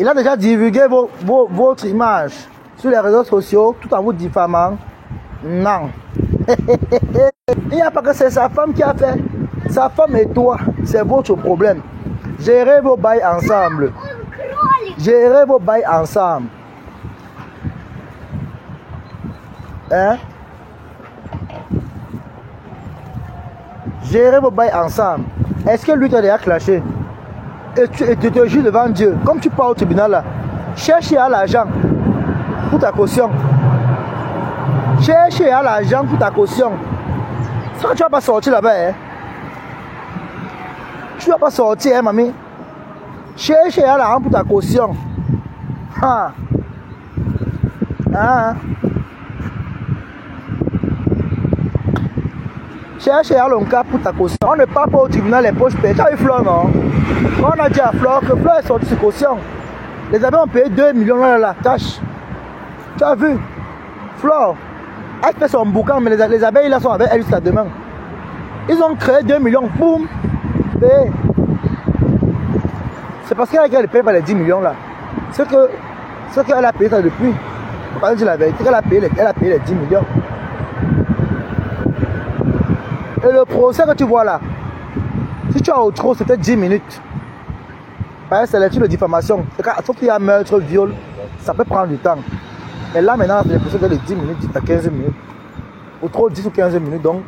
Il a déjà divulgué votre image sur les réseaux sociaux tout en vous diffamant. Non. Il n'y a pas que c'est sa femme qui a fait. Sa femme et toi, c'est votre problème. Gérez vos bails ensemble. Gérez vos bails ensemble. Hein? Gérez vos bails ensemble. Est-ce que lui t'a déjà clashé? Et tu te jures devant Dieu, comme tu pars au tribunal là, cherche à l'argent pour ta caution. Cherche à l'argent pour ta caution. Ça, tu vas pas sortir là-bas. Hein? Tu vas pas sortir, hein, mamie. Cherche à l'argent pour ta caution. Ah. Ah. Cherche à l'onca pour ta caution. On ne part pas au tribunal les poches payées. Tu as eu Flore, non? On a dit à Flore que Flore est sorti de caution. Les abeilles ont payé 2 millions là, la tâche. Tu as vu? Flore, elle fait son boucan, mais les abeilles là sont avec elle jusqu'à demain. Ils ont créé 2 millions, boum! C'est parce qu'elle ne paye pas les 10 millions là. C'est qu'elle a payé ça depuis. Faut pas dire la vérité, elle a payé les 10 millions. Et le procès que tu vois là, si tu as au trop, c'était 10 minutes. C'est l'étude de diffamation. Sauf qu'il y a meurtre, viol, ça peut prendre du temps. Mais là maintenant, c'est le procès de 10 minutes à 15 minutes. Au trop 10 ou 15 minutes. Donc,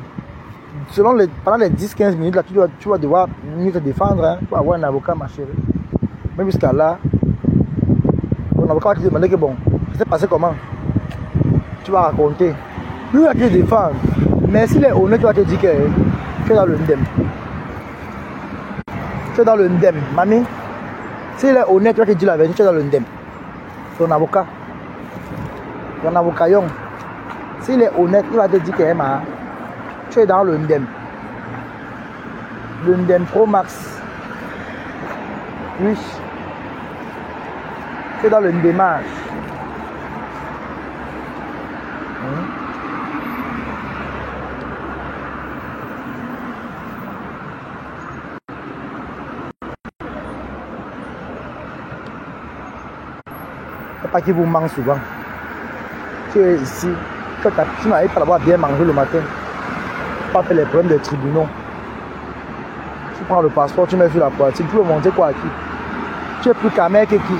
pendant les 10-15 minutes, là, tu vas devoir mieux te défendre hein, pour avoir un avocat, ma chérie. même jusqu'à là. Ton avocat va te demander que bon, c'est passé comment? Tu vas raconter. Lui va te défendre. Mais s'il est honnête, tu vas te dire que tu es dans le ndem. Tu es dans le ndem, mamie. S'il est honnête, tu vas te dire la vérité, tu es dans le ndem. Ton avocat. Ton avocat, young. S'il est honnête, il va te dire que tu es dans le ndem. Le ndem Pro Max. Oui. Tu es dans le ndemage. Pas qui vous manque souvent. Tu es ici, tu n'arrives pas à avoir bien mangé le matin. Tu pas fait les problèmes des tribunaux. Tu prends le passeport, tu mets sur la poitrine, tu veux monter quoi à qui? Tu es plus camé que qui?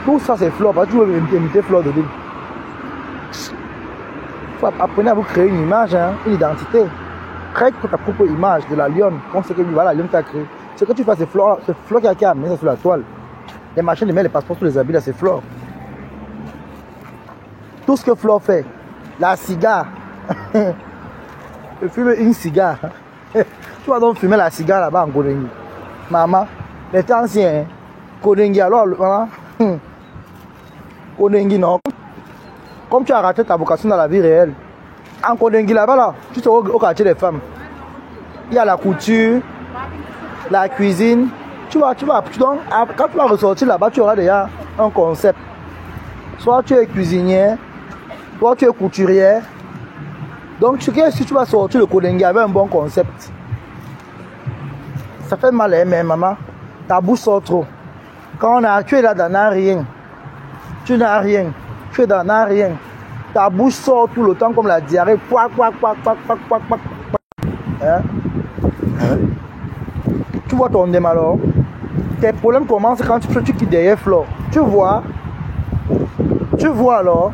Tout ça c'est flop, tu veux imiter flop de lui. Apprenez à vous créer une image, hein, une identité. Crée ta propre image de la lionne, comme ce que voilà, la lionne t'a créé. Ce que tu fais, c'est flop qui a amené ça sur la toile. Les machines, ils mettent les passeports sur les habits, là, c'est Flore. Tout ce que Flore fait, la cigare, fumer une cigare. Tu vas donc fumer la cigare là-bas en Kondengi. Maman, les temps anciens, Kondengi, alors, voilà. Kondengi, non. Comme tu as raté ta vocation dans la vie réelle, en Kondengi là-bas, là, tu seras au quartier des femmes. Il y a la couture, la cuisine. Donc, quand tu vas ressortir là-bas, tu auras déjà un concept. Soit tu es cuisinière, soit tu es couturière. Donc, si tu vas sortir le Kondengi avec un bon concept, ça fait mal, hein, mais maman, ta bouche sort trop. Quand tu es là dans rien, tu n'as rien, tu es dans rien. Ta bouche sort tout le temps comme la diarrhée. Hein? Tu vois ton ndem alors? Tes problèmes commencent quand tu quittes derrière Flore. Tu vois alors.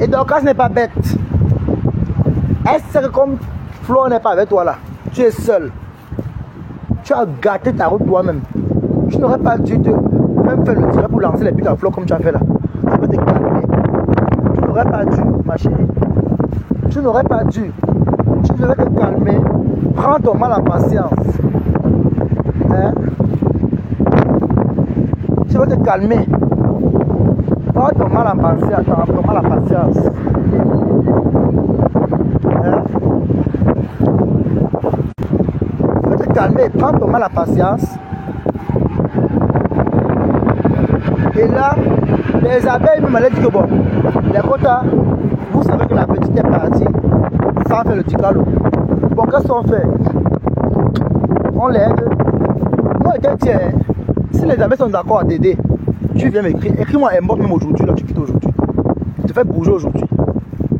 Et Dorcas n'est pas bête. Elle sait que comme Flore n'est pas avec toi là, tu es seul. Tu as gâté ta route toi-même. Tu n'aurais pas dû même faire le tirage pour lancer les pics à Flore comme tu as fait là. Tu peux te calmer. Tu n'aurais pas dû, ma chérie. Tu n'aurais pas dû. Tu devrais te calmer. Prends ton mal en patience. Hein? Tu vas te calmer. Prends ton mal en patience. Hein? Tu vas te calmer. Prends ton mal en patience. Et là, les abeilles me m'allaient dire que bon, les quotas, vous savez que la petite est partie sans faire le ticalo. Bon, qu'est-ce qu'on fait? On l'aide. Moi, tiens, si les abeilles sont d'accord à t'aider, tu viens m'écrire. Écris-moi un mot même aujourd'hui, là, tu quittes aujourd'hui. Je te fais bouger aujourd'hui.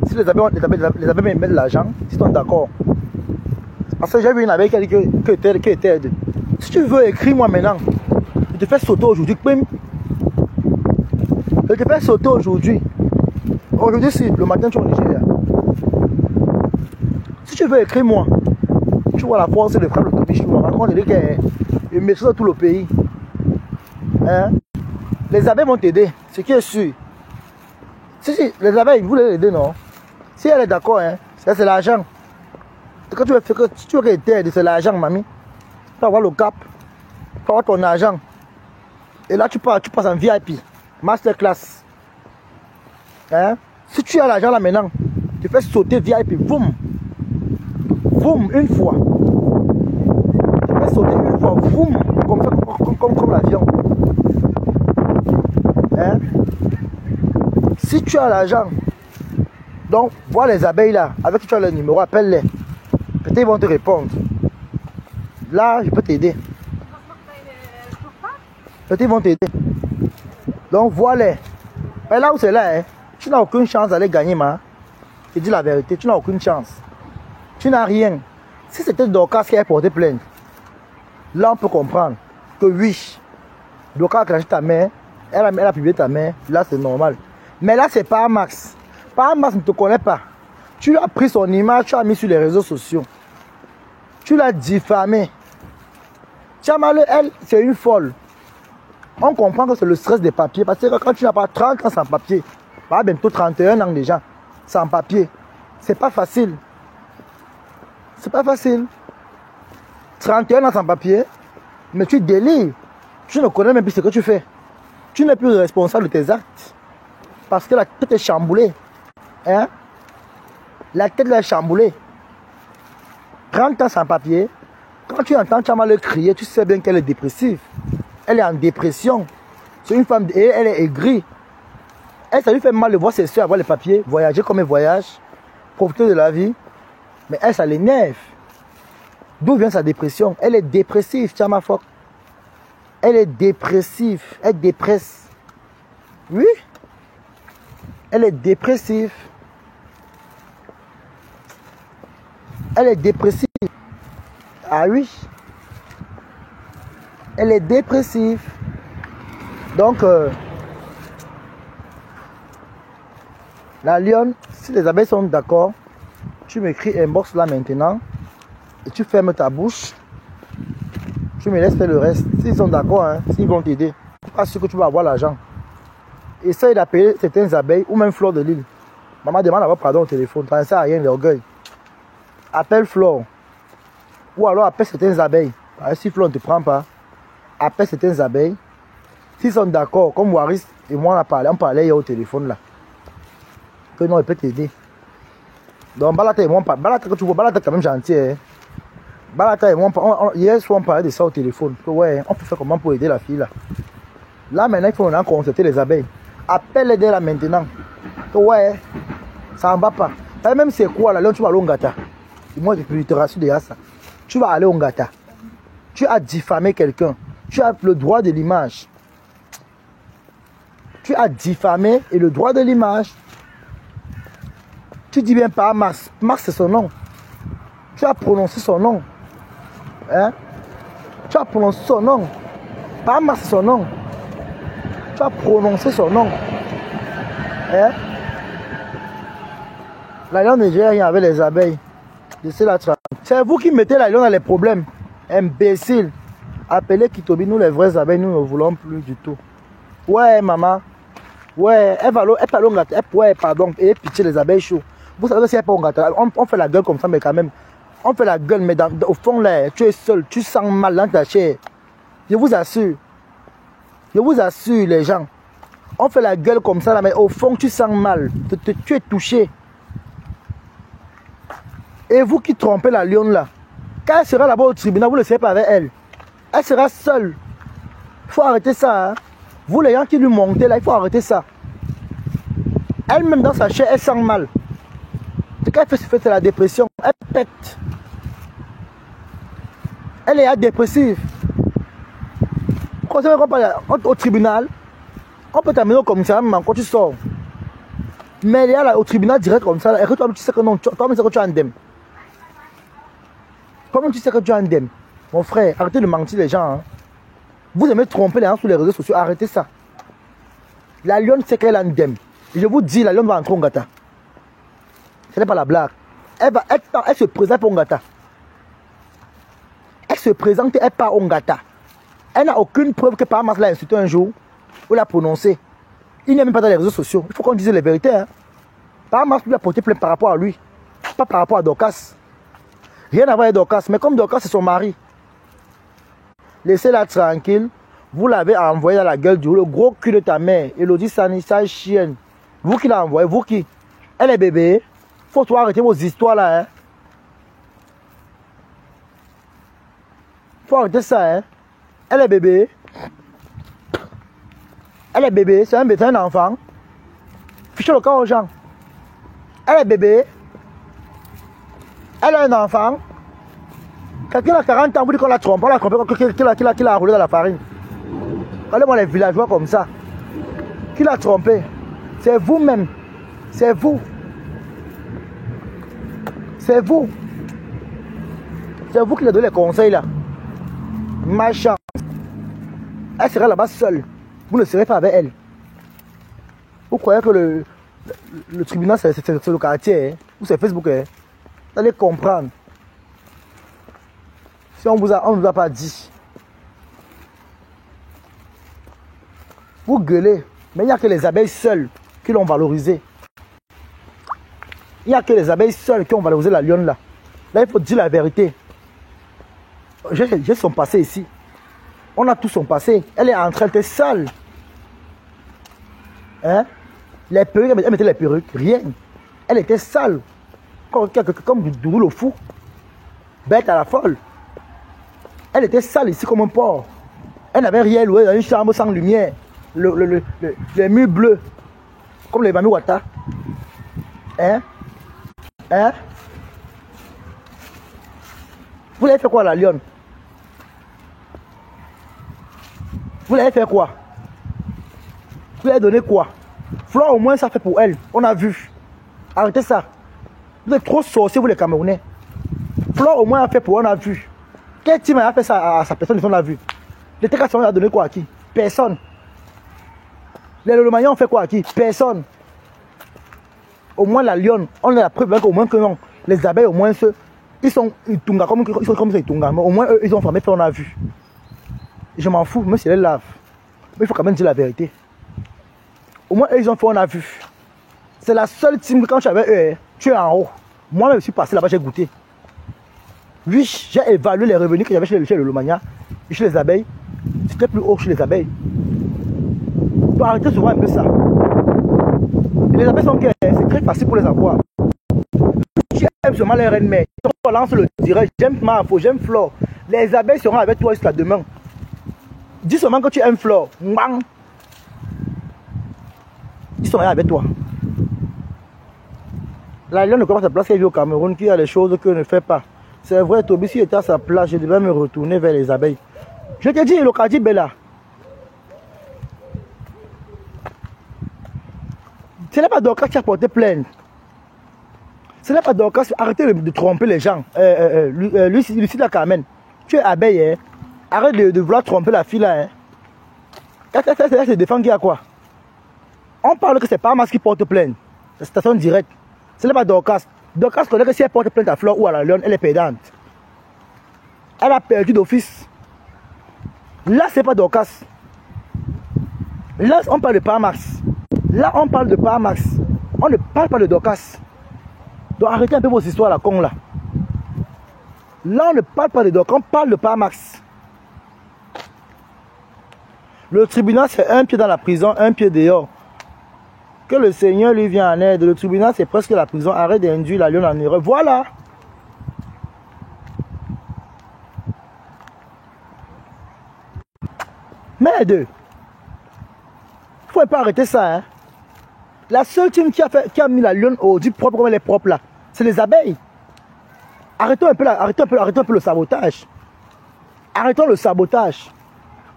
Si les abeilles me mettent de l'argent, ils sont d'accord. Parce que j'ai vu une abeille qui a dit que t'aide. Si tu veux, écris-moi maintenant. Je te fais sauter aujourd'hui. Je te fais sauter aujourd'hui. Aujourd'hui, si le matin tu es au Nigeria. Si tu veux, écris-moi. Tu vois la force de frère de Tobiche. Tu me racontes qu'il maîtrise tout le pays. Hein? Les abeilles vont t'aider, ce qui est sûr. Si, les abeilles, vous voulez l'aider, non? Si elle est d'accord, hein, c'est l'argent. Quand tu veux faire, si tu veux qu'elle t'aide, c'est l'argent, mamie. Tu vas avoir le cap. Tu vas avoir ton argent. Et là, tu passes en VIP. Masterclass. Hein? Si tu as l'argent là maintenant, tu fais sauter VIP. Boum. Boum, une fois. Tu fais sauter une fois. Boum. Comme l'avion. Hein? Si tu as l'argent, donc vois les abeilles là, avec qui tu as le numéro, appelle-les. Peut-être ils vont te répondre. Là, je peux t'aider. Peut-être ils vont t'aider. Donc vois-les. Mais là où c'est là, hein, tu n'as aucune chance d'aller gagner, ma. Je dis la vérité, tu n'as aucune chance. Tu n'as rien. Si c'était Dorcas qui a porté plainte, là on peut comprendre que oui, Dorcas a craché ta main, elle a publié ta main, là c'est normal. Mais là c'est pas Max. Pas Max ne te connaît pas. Tu as pris son image, tu as mis sur les réseaux sociaux. Tu l'as diffamé. Tchamale, elle, c'est une folle. On comprend que c'est le stress des papiers. Parce que quand tu n'as pas 30 ans sans papier, bah, bientôt 31 ans déjà, sans papier, c'est pas facile. C'est pas facile. 31 ans sans papier, mais tu délires. Tu ne connais même plus ce que tu fais. Tu n'es plus responsable de tes actes. Parce que la tête est chamboulée. Hein? La tête est chamboulée. 30 ans sans papier, quand tu entends Tchamale crier, tu sais bien qu'elle est dépressive. Elle est en dépression. C'est une femme, et elle est aigrie. Elle, ça lui fait mal de voir ses soeurs avoir les papiers, voyager comme elle voyage, profiter de la vie. Mais elle, ça l'énerve. D'où vient sa dépression? Elle est dépressive, Tchama Fok. Elle est dépressive. Elle dépresse. Oui. Elle est dépressive. Elle est dépressive. Ah oui. Elle est dépressive. Donc, la lionne, si les abeilles sont d'accord, tu m'écris inbox là maintenant et tu fermes ta bouche. Tu me laisses faire le reste. S'ils sont d'accord, hein, s'ils vont t'aider, je suis pas sûr que tu vas avoir l'argent. Essaye d'appeler certaines abeilles ou même Flore de Lille. Maman demande d'avoir pardon au téléphone. Ça ne sert à rien l'orgueil. Appelle Flore. Ou alors appelle certaines abeilles. Si Flore ne te prend pas, appelle certaines abeilles. S'ils sont d'accord, comme Waris et moi on parlait hier au téléphone là. Que non, il peut t'aider. Donc Balata et moi, Balata que tu vois, Balata quand même gentil. Hein. Balata et moi, hier soir on parlait de ça au téléphone. Que ouais, on peut faire comment pour aider la fille là. Là maintenant il faut consulter les abeilles. Appelle-les là maintenant. Que ouais, ça ne va pas. Même c'est quoi là, tu vas aller au Ngata. Moi je te rassure déjà ça. Tu vas aller au Ngata. Tu as diffamé quelqu'un. Tu as le droit de l'image. Tu as diffamé et le droit de l'image. Tu dis bien pas Mars. Mars c'est son nom. Tu as prononcé son nom. Hein? Tu as prononcé son nom. Pas Mars c'est son nom. Tu as prononcé son nom. Hein? La lionne ne gère rien avec les abeilles. C'est vous qui mettez la lionne dans les problèmes. Imbécile. Appelez Kitobi, nous les vraies abeilles, nous ne voulons plus du tout. Ouais, maman. Ouais, elle parle au gâteau. Ouais, pardon. Et pitié les abeilles chaudes. Vous savez que si elle parle au gâteau, on fait la gueule comme ça, mais quand même. On fait la gueule, mais au fond, là, tu es seul. Tu sens mal dans ta chair. Je vous assure. Je vous assure, les gens. On fait la gueule comme ça, là, mais au fond, tu sens mal. Tu es touché. Et vous qui trompez la lionne, là, quand elle sera là-bas au tribunal, vous ne le savez pas avec elle. Elle sera seule. Il faut arrêter ça. Hein. Vous, les gens qui lui montez là, il faut arrêter ça. Elle-même dans sa chair, elle sent mal. C'est quand elle fait la dépression, elle pète. Elle est dépressive. Quand on parle au tribunal, on peut t'amener au commissariat quand tu sors. Mais elle est là au tribunal direct comme ça. Et toi, tu sais que non, toi-même, tu sais que tu es indemne. Comment tu sais que tu es indemne? Mon frère, arrêtez de mentir les gens. Hein. Vous aimez tromper les gens sur les réseaux sociaux, arrêtez ça. La lionne sait qu'elle est indemne. Et je vous dis, la lionne va entrer au Ngata. Ce n'est pas la blague. Elle se présente pour Ngata. Elle se présente, elle part au Ngata. Elle n'a aucune preuve que Pamas l'a insulté un jour ou l'a prononcé. Il n'est même pas dans les réseaux sociaux. Il faut qu'on dise les vérités. Hein. Pamas lui a porté plainte par rapport à lui. Pas par rapport à Dorcas. Rien à voir avec Dorcas. Mais comme Dorcas c'est son mari. Laissez-la tranquille. Vous l'avez envoyé dans la gueule du haut. Le gros cul de ta mère. Elodie Sani, sa chienne. Vous qui l'avez envoyé. Vous qui. Elle est bébé. Faut toi arrêter vos histoires là. Hein. Faut arrêter ça. Hein. Elle est bébé. Elle est bébé. C'est un enfant. Fichez le corps aux gens. Elle est bébé. Elle a un enfant. Quelqu'un a 40 ans, vous dites qu'on la trompe. On l'a trompé, qu'il l'a roulé dans la farine. Regardez-moi les villageois comme ça. Qui l'a trompé? C'est vous-même. C'est vous. C'est vous. C'est vous qui lui donnez les conseils là. Ma chance. Elle sera là-bas seule. Vous ne serez pas avec elle. Vous croyez que le tribunal c'est le quartier, hein? Ou c'est Facebook, hein? Vous allez comprendre. Si on ne vous a pas dit. Vous gueulez. Mais il n'y a que les abeilles seules qui l'ont valorisé. Il n'y a que les abeilles seules qui ont valorisé la lionne là. Là, il faut dire la vérité. J'ai son passé ici. On a tout son passé. Elle est entrée, elle était sale. Hein? Les perruques, elle mettait les perruques. Rien. Elle était sale. Comme du doudou le fou. Bête à la folle. Elle était sale ici comme un porc. Elle n'avait rien loué dans une chambre sans lumière. Les murs bleus. Comme les Mami Wata. Hein? Hein? Vous l'avez fait quoi la lionne? Vous l'avez fait quoi? Vous l'avez donné quoi? Flore au moins ça fait pour elle. On a vu. Arrêtez ça. Vous êtes trop sorciers vous les Camerounais. Flore au moins a fait pour on a vu. Quel team a fait ça à sa personne on a vu? Les TK a donné quoi à qui? Personne. Les Lolomagnons ont fait quoi à qui? Personne. Au moins la lionne, on a la preuve qu'au moins que non. Les abeilles au moins ils sont Itunga comme ils sont comme ça Itunga. Mais au moins eux, ils ont formé, on a vu. Je m'en fous, même si elle lave. Mais il faut quand même dire la vérité. Au moins eux, ils ont fait, on a vu. C'est la seule team que quand tu avais eux, tu es en haut. Moi-même, je suis passé là-bas, j'ai goûté. Oui, j'ai évalué les revenus que j'avais chez le Lomania et chez les abeilles. C'était plus haut chez les abeilles. Il faut arrêter souvent un peu ça. Et les abeilles sont que c'est très facile pour les avoir. J'aime seulement les reines mères. On lance le direct. J'aime Marfo, j'aime Flore. Les abeilles seront avec toi jusqu'à demain. Dis seulement que tu aimes Flore. Ils sont avec toi. La lionne ne connaît pas sa place qu'elle vit au Cameroun, qui a des choses que ne fait pas. C'est vrai, Toby, si j'étais à sa place, je devais me retourner vers les abeilles. Je te dis, Lokadi Bella. Ce n'est pas Dorcas qui a porté plainte. Ce n'est pas Dorcas. Arrêtez de tromper les gens. Lucida Carmen, tu es abeille. Hein? Arrête de vouloir tromper la fille là. Hein? Elle se défend qui a quoi? On parle que c'est pas Mas qui porte plainte. C'est station directe. Ce n'est pas Dorcas. Dorcas connaît que si elle porte plainte à Flore ou à la lionne, elle est perdante. Elle a perdu d'office. Là, c'est pas Dorcas. Là, on parle de Parmax. Là, on parle de Parmax. On ne parle pas de Dorcas. Donc, arrêtez un peu vos histoires, la con, là. Là, on ne parle pas de Dorcas, on parle de Parmax. Le tribunal, c'est un pied dans la prison, un pied dehors. Que le Seigneur lui vienne en aide. Le tribunal, c'est presque la prison. Arrête d'induire la lionne en erreur. Voilà. Merde. Il ne faut pas arrêter ça. Hein. La seule team qui a mis la lionne au dit propre comme elle est propre là, c'est les abeilles. Arrêtons un peu le sabotage. Arrêtons le sabotage.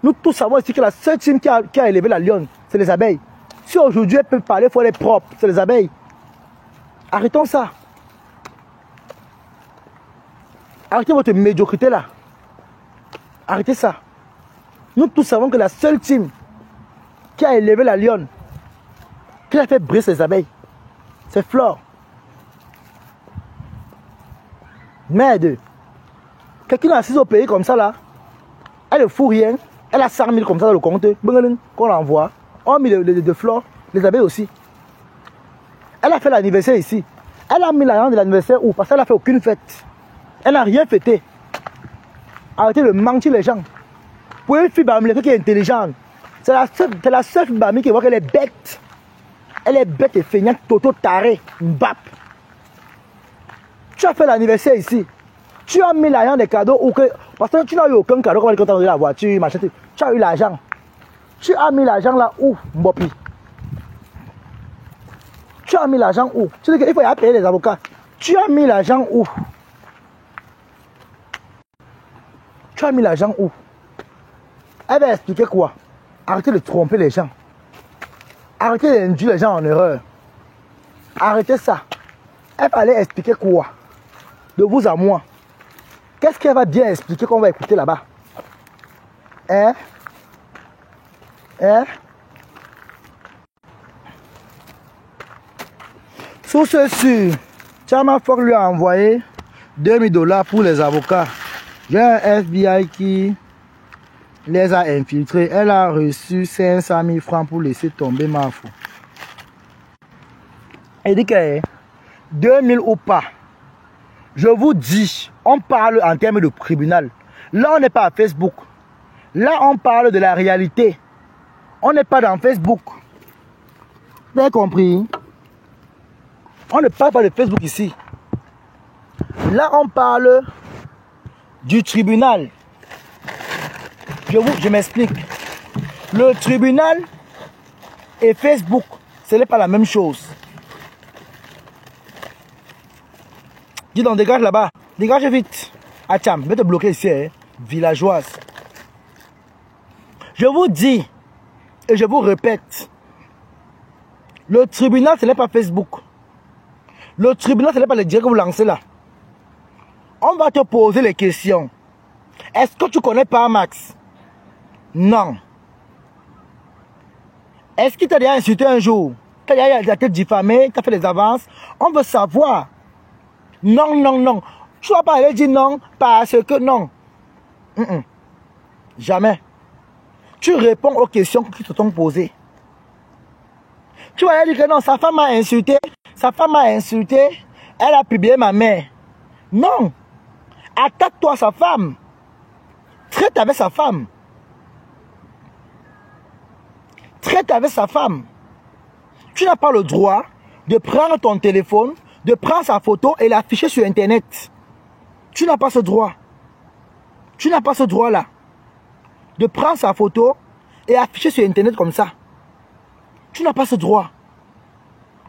Nous tous savons ici que la seule team qui a élevé la lionne, c'est les abeilles. Si aujourd'hui elle peut parler, il faut être propre, c'est les abeilles. Arrêtons ça. Arrêtez votre médiocrité là. Arrêtez ça. Nous tous savons que la seule team qui a élevé la lionne, qui a fait briser les abeilles, c'est Flore. Merde. Quelqu'un assise au pays comme ça là, elle ne fout rien. Elle a 100 000 comme ça dans le compte, qu'on l'envoie. On a mis de Flore, les abeilles aussi. Elle a fait l'anniversaire ici. Elle a mis l'argent de l'anniversaire où? Parce qu'elle n'a fait aucune fête. Elle n'a rien fêté. Arrêtez de mentir les gens. Pour une fille qui est intelligente, c'est la seule fille qui voit qu'elle est bête. Elle est bête et feignante, toto taré, mbap. Tu as fait l'anniversaire ici. Tu as mis l'argent des cadeaux ou que. Parce que tu n'as eu aucun cadeau quand tu as eu la voiture, machin. Tu as eu l'argent. Tu as mis l'argent là où, Mbopi? Tu as mis l'argent où? Tu dis qu'il faut y payer les avocats. Tu as mis l'argent où? Tu as mis l'argent où? Elle va expliquer quoi? Arrêtez de tromper les gens. Arrêtez d'induire les gens en erreur. Arrêtez ça. Elle va aller expliquer quoi? De vous à moi. Qu'est-ce qu'elle va bien expliquer qu'on va écouter là-bas? Hein? Hein? Sous ceci, Chama Fock lui a envoyé 2000 $ pour les avocats. J'ai un FBI qui les a infiltrés. Elle a reçu 500 000 francs pour laisser tomber Mafou. Elle dit que 2000 ou pas. Je vous dis, on parle en termes de tribunal. Là, on n'est pas à Facebook. Là, on parle de la réalité. On n'est pas dans Facebook. Vous avez compris? On ne parle pas de Facebook ici. Là, on parle du tribunal. Je m'explique. Le tribunal et Facebook, ce n'est pas la même chose. Dis donc, dégage là-bas. Dégage vite. Acham, je vais te bloquer ici, hein, villageoise. Je vous dis, et je vous répète, le tribunal, ce n'est pas Facebook. Le tribunal, ce n'est pas le direct que vous lancez là. On va te poser les questions. Est-ce que tu connais pas Max? Non. Est-ce qu'il t'a déjà insulté un jour? T'as déjà été diffamé? T'as fait des avances? On veut savoir. Non, non, non. Tu vas pas aller dire non parce que non. Jamais. Tu réponds aux questions qui te sont posées. Tu vas aller dire que non, sa femme m'a insulté. Sa femme m'a insulté. Elle a publié ma mère. Non. Attaque-toi à sa femme. Traite avec sa femme. Traite avec sa femme. Tu n'as pas le droit de prendre ton téléphone, de prendre sa photo et l'afficher sur Internet. Tu n'as pas ce droit. Tu n'as pas ce droit-là. De prendre sa photo et afficher sur Internet comme ça. Tu n'as pas ce droit.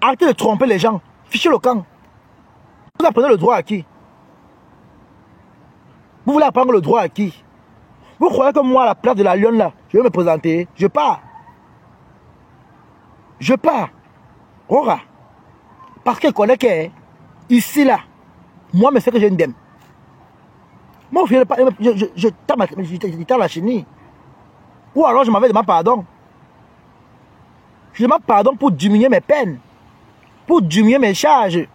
Arrêtez de tromper les gens. Fichez le camp. Vous apprenez le droit à qui? Vous voulez apprendre le droit à qui? Vous croyez que moi, à la place de la lionne là, je vais me présenter? Je pars. Je pars. Ora. Parce qu'elle connaît que ici là, moi, je sais que j'ai une dème. Moi, je tape la chenille. Ou alors, je m'avais demandé pardon. Je demande pardon pour diminuer mes peines. Pour diminuer mes charges.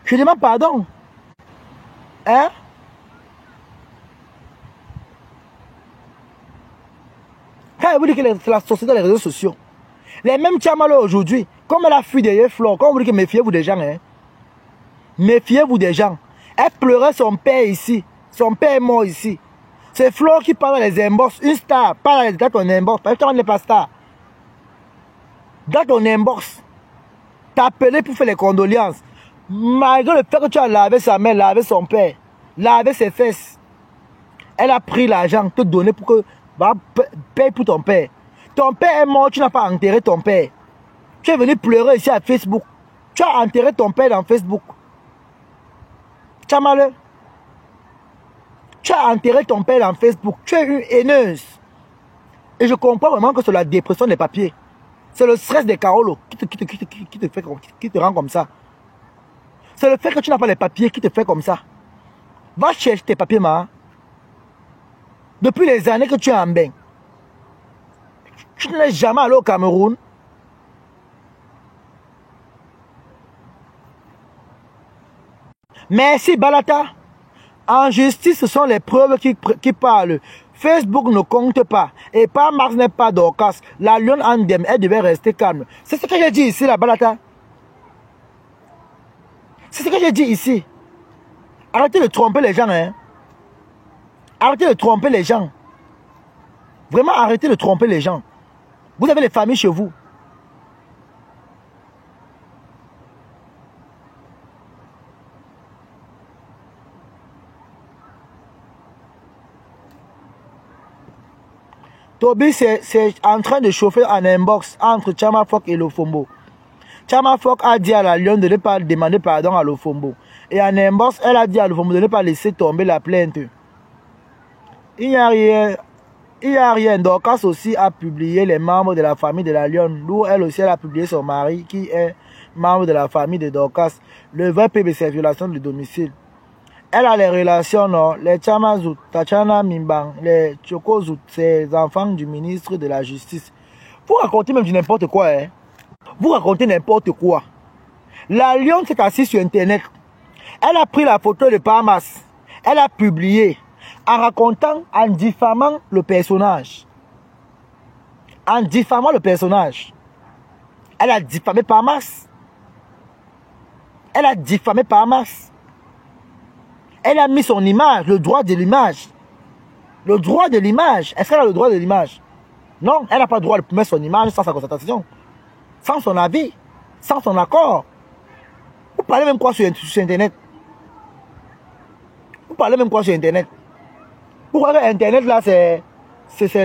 Je demande pardon. Hein? Quand vous dites que c'est la société des réseaux sociaux, les mêmes Tchamalo aujourd'hui, comme elle a fui derrière Flore, quand vous dites que méfiez-vous des gens, hein? Méfiez-vous des gens. Elle pleurait son père ici. Son père est mort ici. C'est Flore qui parle dans les inbox. Une star parle dans ton inbox. Parce que tu n'es pas star. Dans ton inbox, t'as appelé pour faire les condoléances. Malgré le fait que tu as lavé sa mère, lavé son père, lavé ses fesses, elle a pris l'argent, te donner pour que paye pour ton père. Ton père est mort, tu n'as pas enterré ton père. Tu es venu pleurer ici à Facebook. Tu as enterré ton père dans Facebook. Tu as malheur. Tu as enterré ton père dans Facebook. Tu es une haineuse. Et je comprends vraiment que c'est la dépression des papiers. C'est le stress des Carolos qui te rend comme ça. C'est le fait que tu n'as pas les papiers qui te fait comme ça. Va chercher tes papiers, ma. Depuis les années que tu es en bain, tu n'es jamais allé au Cameroun. Merci Balata. En justice, ce sont les preuves qui parlent. Facebook ne compte pas. Et pas Mars n'est pas Dorcas. La lionne Andem, elle devait rester calme. C'est ce que j'ai dit ici, la Balata. C'est ce que j'ai dit ici. Arrêtez de tromper les gens, hein. Arrêtez de tromper les gens. Vraiment, arrêtez de tromper les gens. Vous avez les familles chez vous. Toby, c'est en train de chauffer en inbox entre Chamafok et Lofombo. Chamafok a dit à la lionne de ne pas demander pardon à Lofombo. Et en inbox, elle a dit à Lofombo de ne pas laisser tomber la plainte. Il n'y a rien. Il n'y a rien. Dorcas aussi a publié les membres de la famille de la lionne. D'où elle aussi elle a publié son mari qui est membre de la famille de Dorcas. Le vrai PB, c'est violation de domicile. Elle a les relations, non? Les Chamazout, Tachana Mimbang, les Chokozout, c'est les enfants du ministre de la Justice. Vous racontez même du n'importe quoi, hein? Vous racontez n'importe quoi. La lionne s'est assise sur Internet. Elle a pris la photo de Bahamas. Elle a publié en racontant, en diffamant le personnage. En diffamant le personnage. Elle a diffamé Bahamas. Elle a diffamé Bahamas. Elle a mis son image, le droit de l'image. Le droit de l'image. Est-ce qu'elle a le droit de l'image? Non, elle n'a pas le droit de mettre son image sans sa constatation. Sans son avis. Sans son accord. Vous parlez même quoi sur Internet? Vous parlez même quoi sur Internet? Vous croyez que Internet là c'est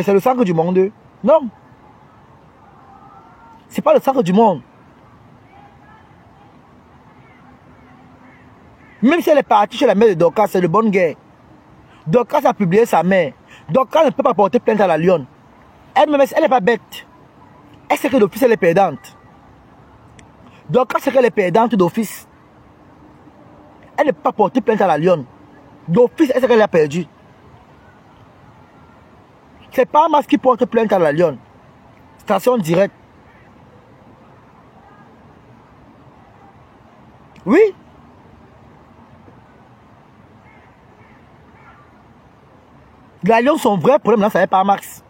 le centre du monde? Non. C'est pas le centre du monde. Même si elle est partie chez la mère de Dorcas, c'est de bonne guerre. Dorcas a publié sa mère. Dorcas ne peut pas porter plainte à la lionne. Elle-même, elle n'est pas bête. Elle sait que d'office, elle est perdante. Dorcas sait qu'elle est perdante d'office. Elle ne peut pas porter plainte à la lionne. D'office, elle sait qu'elle a perdu. C'est pas Bahamas qui porte plainte à la lionne. Station directe. Oui. La lionne, son vrai problème là, ça n'est pas Max.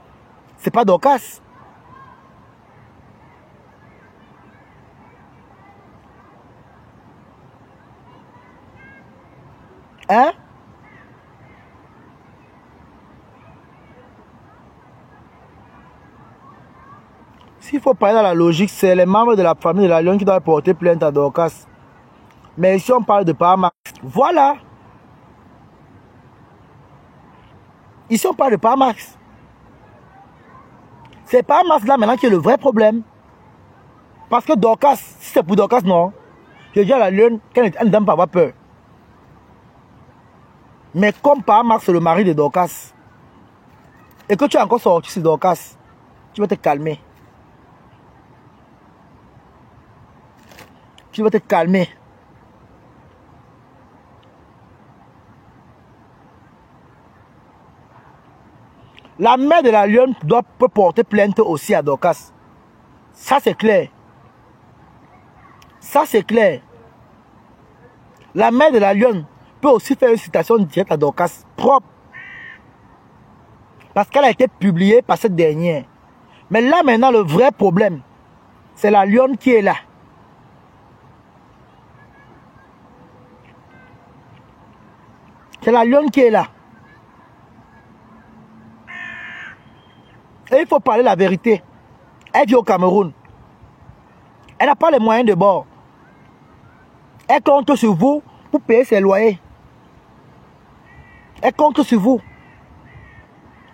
C'est pas Dorcas. Hein? S'il faut parler dans la logique, c'est les membres de la famille de la lionne qui doivent porter plainte à Dorcas. Mais si on parle de Bahamas, voilà. Ici, on parle de Bahamas. C'est Bahamas là maintenant qui est le vrai problème. Parce que Dorcas, si c'est pour Dorcas, non. Je dis à la lionne qu'elle ne doit pas avoir peur. Mais comme Bahamas, c'est le mari de Dorcas, et que tu as encore sorti sur Dorcas, tu vas te calmer. Tu vas te calmer. La mère de la lionne peut porter plainte aussi à Dorcas. Ça c'est clair. Ça c'est clair. La mère de la lionne peut aussi faire une citation directe à Dorcas propre. Parce qu'elle a été publiée par cette dernière. Mais là maintenant le vrai problème, c'est la lionne qui est là. C'est la lionne qui est là. Et il faut parler la vérité. Elle vit au Cameroun. Elle n'a pas les moyens de bord. Elle compte sur vous pour payer ses loyers. Elle compte sur vous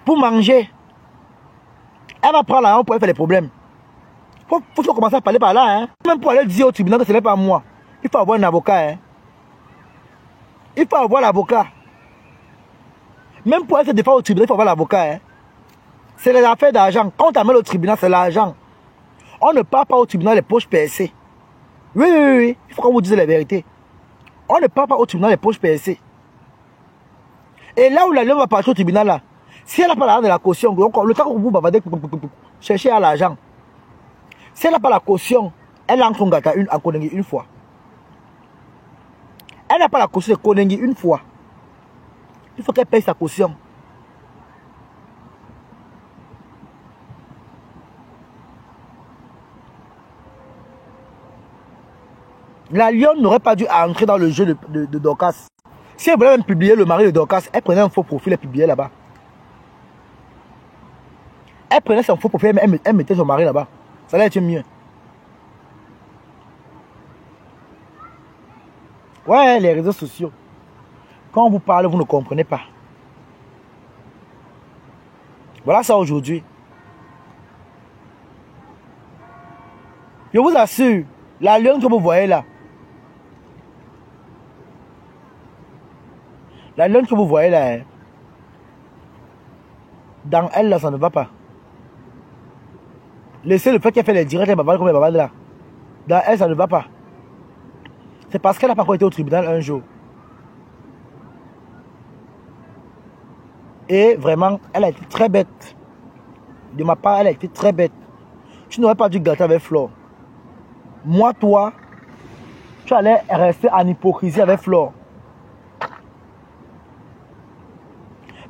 pour manger. Elle va prendre l'argent pour elle faire des problèmes. Il faut commencer à parler par là. Hein. Même pour aller dire au tribunal que ce n'est pas moi. Il faut avoir un avocat. Hein. Il faut avoir l'avocat. Même pour aller se défendre au tribunal, il faut avoir l'avocat. Hein. C'est les affaires d'argent. Quand on t'amène au tribunal, c'est l'argent. On ne part pas au tribunal les poches percées. Oui, oui, oui. Il faut qu'on vous dise la vérité. On ne part pas au tribunal les poches percées. Et là où la lionne va partir au tribunal, là, si elle n'a pas l'argent de la caution, le temps que vous bavardez, cherchez à l'argent. Si elle n'a pas la caution, elle entre en gata en Konengi une fois. Elle n'a pas la caution de Konengi une fois. Il faut qu'elle paye sa caution. La lionne n'aurait pas dû entrer dans le jeu de Dorcas. Si elle voulait même publier le mari de Dorcas, elle prenait un faux profil et publiait là-bas. Elle prenait son faux profil et elle mettait son mari là-bas. Ça allait être mieux. Ouais, les réseaux sociaux. Quand on vous parle, vous ne comprenez pas. Voilà ça aujourd'hui. Je vous assure, la lionne que vous voyez là, la lionne que vous voyez là, hein, dans elle là, ça ne va pas. Laissez le fait qu'elle fait les directs et bavarde comme elle bavarde là. Dans elle, ça ne va pas. C'est parce qu'elle n'a pas encore été au tribunal un jour. Et vraiment, elle a été très bête. De ma part, elle a été très bête. Tu n'aurais pas dû gâter avec Flore. Moi, toi, Tu allais rester en hypocrisie avec Flore.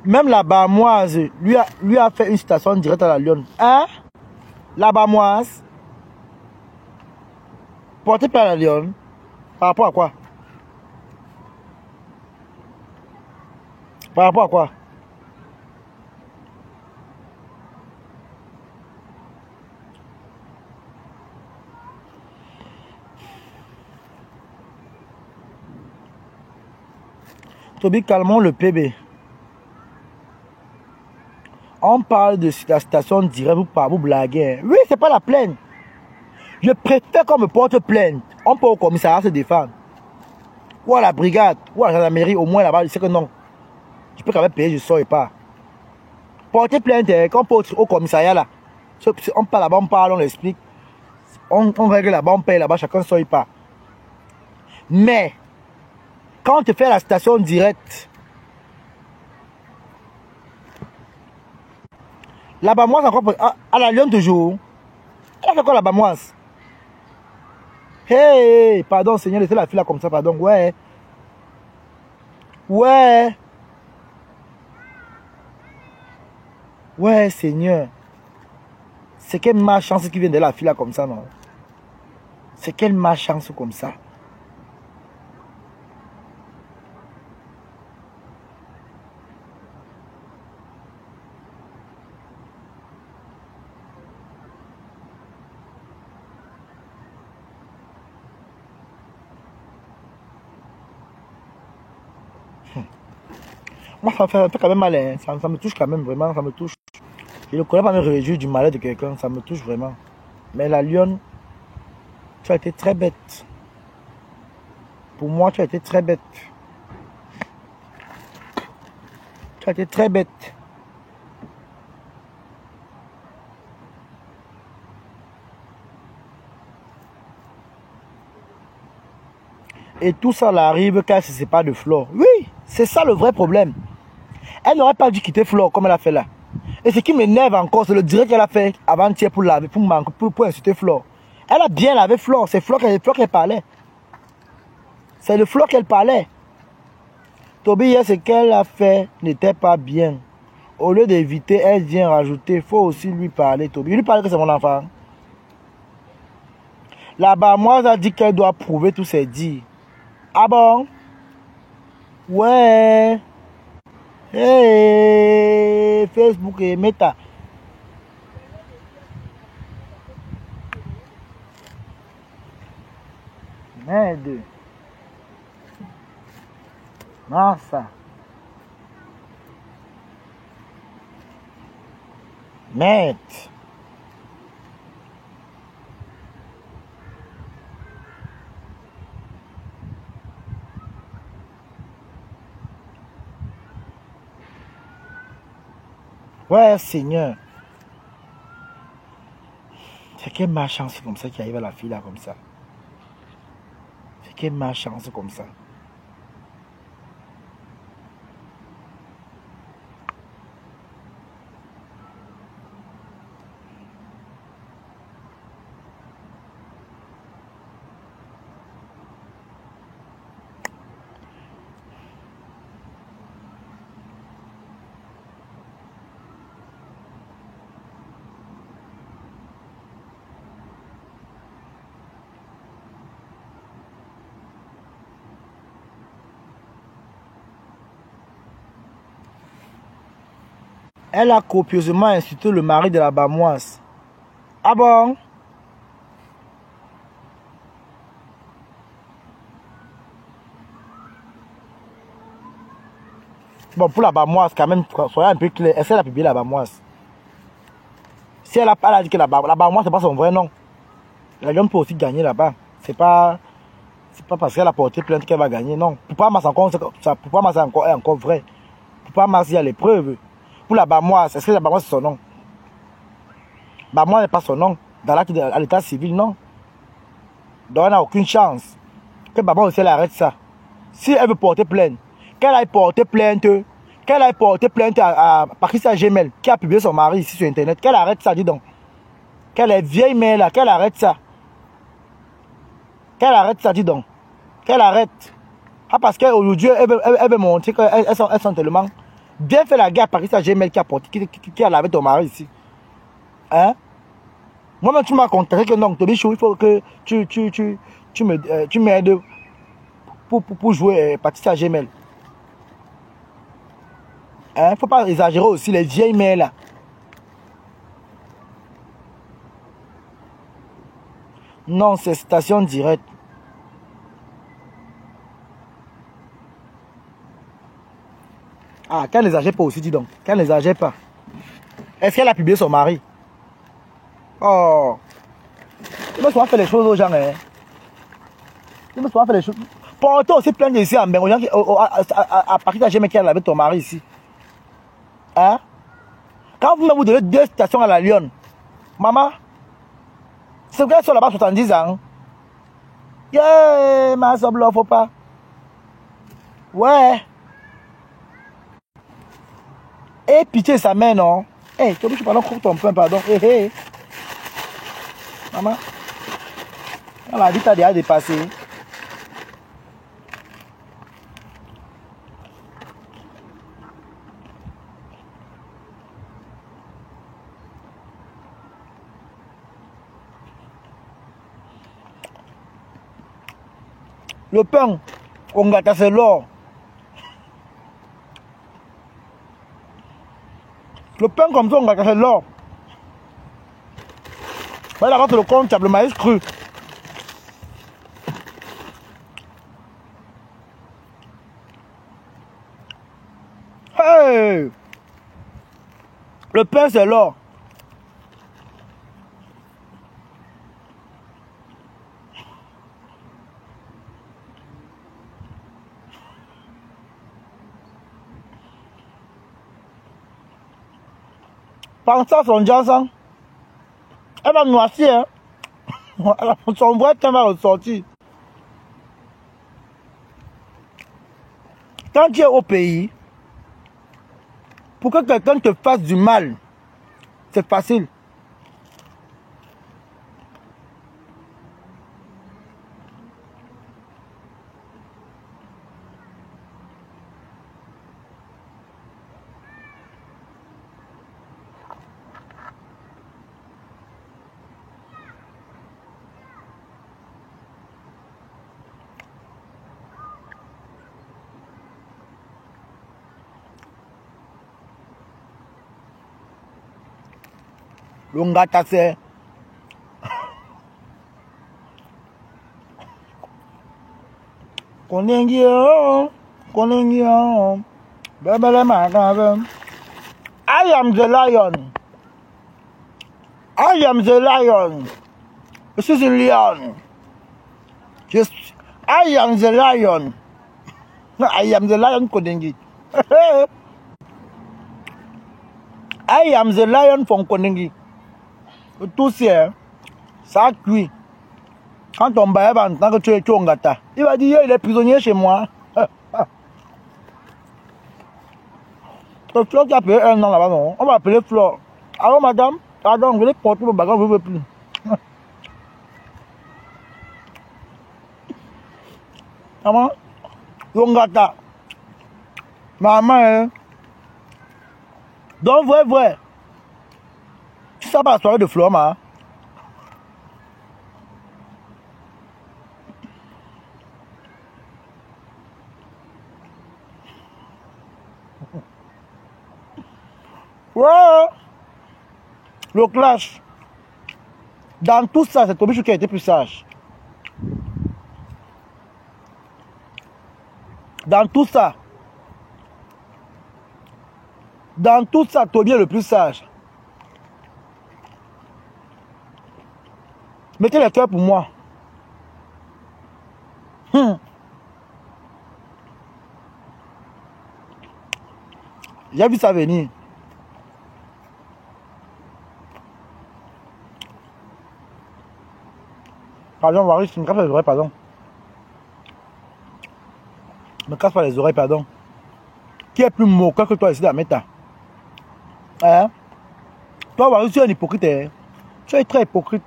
Même la Bamoise lui a fait une citation directe à la Lyon. Hein? La Bamoise portée par la Lyon. Par rapport à quoi? Par rapport à quoi? Toby, calmons le PB. On parle de la station directe pour vous blaguer. Oui, c'est pas la plainte. Je préfère qu'on me porte plainte. On peut au commissariat se défendre. Ou à la brigade, ou à la gendarmerie, au moins là-bas, je sais que non. Je peux quand même payer, je ne sors pas. Porter plainte, quand on peut au commissariat là. On parle là-bas, on parle, on l'explique. On règle là-bas, on paye là-bas, chacun ne sort pas. Mais, quand on te fait la station directe, la Bamoise encore à la Lyon toujours. Elle a fait quoi la Bamoise? Hey, pardon Seigneur, laissez la fille là comme ça, pardon. Ouais. Ouais. Ouais, Seigneur. C'est quelle malchance qui vient de la fille là comme ça, non? C'est quelle malchance comme ça? Moi, ça me fait quand même mal, hein. Ça me touche quand même, vraiment, ça me touche. Je ne connais pas me réjouir du malheur de quelqu'un, ça me touche vraiment. Mais la Lyon, tu as été très bête. Pour moi, tu as été très bête. Tu as été très bête. Et tout ça arrive quand elle se sépare de Flore. Oui, c'est ça le vrai problème. Elle n'aurait pas dû quitter Flore comme elle a fait là. Et ce qui m'énerve encore, c'est le direct qu'elle a fait avant-hier pour laver, pour insulter Flore. Elle a bien lavé Flore, c'est Flore qu'elle parlait. C'est le Flore qu'elle parlait. Toby, ce qu'elle a fait n'était pas bien. Au lieu d'éviter, elle vient rajouter, il faut aussi lui parler, Toby. Lui parle que c'est mon enfant. La Bamoise a dit qu'elle doit prouver tous ses dires. Ah bon? Ouais. Hey, Facebook et Meta. Merde. Nossa. Merde. Ouais, Seigneur. C'est quelle malchance comme ça qui arrive à la fille là comme ça. C'est quelle malchance comme ça. Elle a copieusement insulté le mari de la Bamoise. Ah bon? Bon, pour la Bamoise, quand même, soyez un peu clair. Est-ce qu'elle a publié la Bamoise? Si elle a dit que la Bamoise, c'est pas son vrai nom. La Lyon peut aussi gagner là-bas. C'est pas parce qu'elle a porté plainte qu'elle va gagner, non. Poupa Mas encore, est encore vrai. Poupa Mas, il y a les preuves. Pour la Bamoise, est-ce que la Bamoise c'est son nom? Bamoise n'est pas son nom. À l'état civil, non. Donc elle n'a aucune chance. Que Bamoise aussi elle arrête ça. Si elle veut porter plainte, qu'elle aille porter plainte à Patricia Gemel, qui a publié son mari ici sur internet, qu'elle arrête ça, dis donc. Qu'elle est vieille mère là, qu'elle arrête ça. Qu'elle arrête ça, dis donc. Qu'elle arrête. Ah, parce qu'aujourd'hui, elle veut montrer qu'elles sont tellement... Bien fait la guerre à Paris Saint-Germain qui a lavé ton mari ici. Hein? Moi-même, tu m'as contacté que non, Tobichou, il faut que tu m'aides pour jouer Patricia Gemel. Hein? Faut pas exagérer aussi les vieilles mères là. Non, c'est station directe. Ah, qu'elle n'exagère pas aussi, dis donc. Qu'elle n'exagère pas. Est-ce qu'elle a publié son mari? Oh. Il me souvent fait les choses aux gens, hein. Il me souvent fait les choses. Portez aussi plein d'ici en aux gens qui, à Paris Saint-Germain qui a lavé ton mari ici. Hein? Quand vous donnez 2 stations à la Lyon, maman, c'est qu'elles sont là-bas 70 ans. Yeah, ma soeur, faut pas. Ouais. Eh, pitié, sa mère, non? Eh, tu dis, pardon, coupe ton pain, pardon. Eh, eh. Maman, la vie t'a déjà dépassé. Le pain, on gâte c'est l'or. Le pain comme ça, on gâte c'est l'or. Voilà, quand le compte, le maïs cru. Hey! Le pain, c'est l'or. Pense à son Johnson. Elle va noircir. Hein? Son vrai teint va ressortir. Quand tu es au pays, pour que quelqu'un te fasse du mal, c'est facile. Longata c'est Konengio, Bebele Magave. I am the lion. I am the lion. Je suis un lion. I am the lion. I am the lion Konengi. I am the lion from Konengi. Tout c'est ça cuit. Quand on va en tant que tu es Chongata, il va dire il est prisonnier chez moi. Le Flore qui a payé 1 an là-bas, non? On va appeler Flore. Alors madame, pardon, vous voulez porter vos bagages, vous ne voulez plus. Maman, Chongata. Maman, hein? Donc vrai. Tu sais pas la soirée de Flore, ma? Ouais. Le clash. Dans tout ça, c'est Tobichou qui a été plus sage. Dans tout ça, Tobi est le plus sage. Mettez les cœurs pour moi. J'ai vu ça venir. Pardon, Marie, tu me casses les oreilles, pardon. Ne me casse pas les oreilles, pardon. Qui est plus moqueur que toi ici, Dameta? Hein? Toi, Marie, tu es un hypocrite. Hein? Tu es très hypocrite.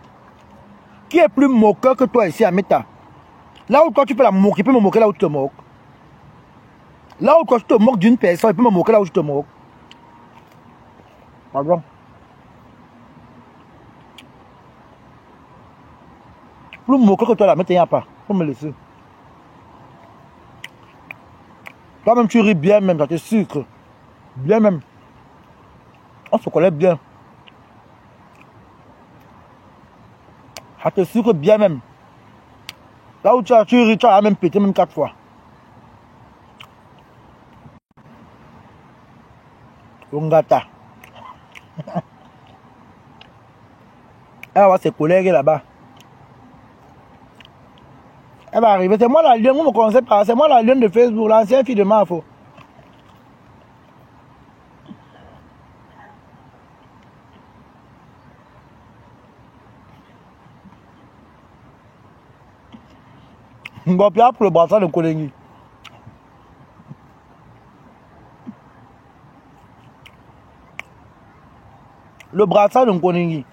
Qui est plus moqueur que toi ici, Ameta? Là où toi tu peux la moquer, il peut me moquer là où tu te moques. Là où toi tu te moques d'une personne, il peut me moquer là où je te moque. Pardon. Plus me moquer que toi là, mais il n'y a pas. Faut me laisser. Toi-même tu ris bien même, ça te sucre. Bien même. On se connaît bien. Ça te sucre bien même. Là où tu ris, tu as même pété même 4 fois. Ongata. Elle va voir ses collègues là-bas. Elle va arriver. C'est moi la lionne, vous me connaissez pas. C'est moi la lionne de Facebook, l'ancienne fille de Mafo. Bon, puis pour le brassard de Kolengi. Le brassard de Kolengi.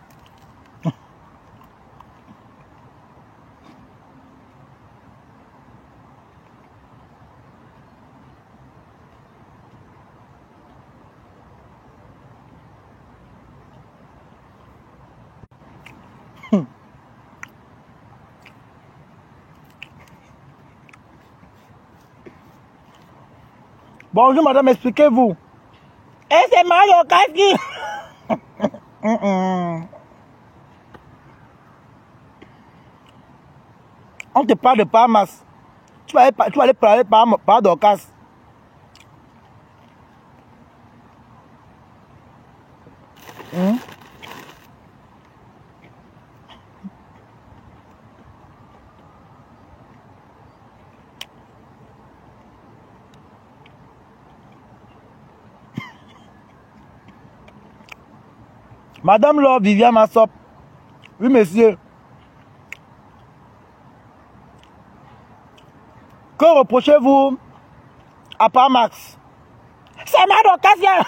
Bonjour madame, expliquez-vous. Eh, c'est Mario Kaski. On te parle de Parmas. Tu vas aller parler par Dorcas. Madame Laure Viviane Massop. Oui, monsieur. Que reprochez-vous à Parmax? C'est ma occasion.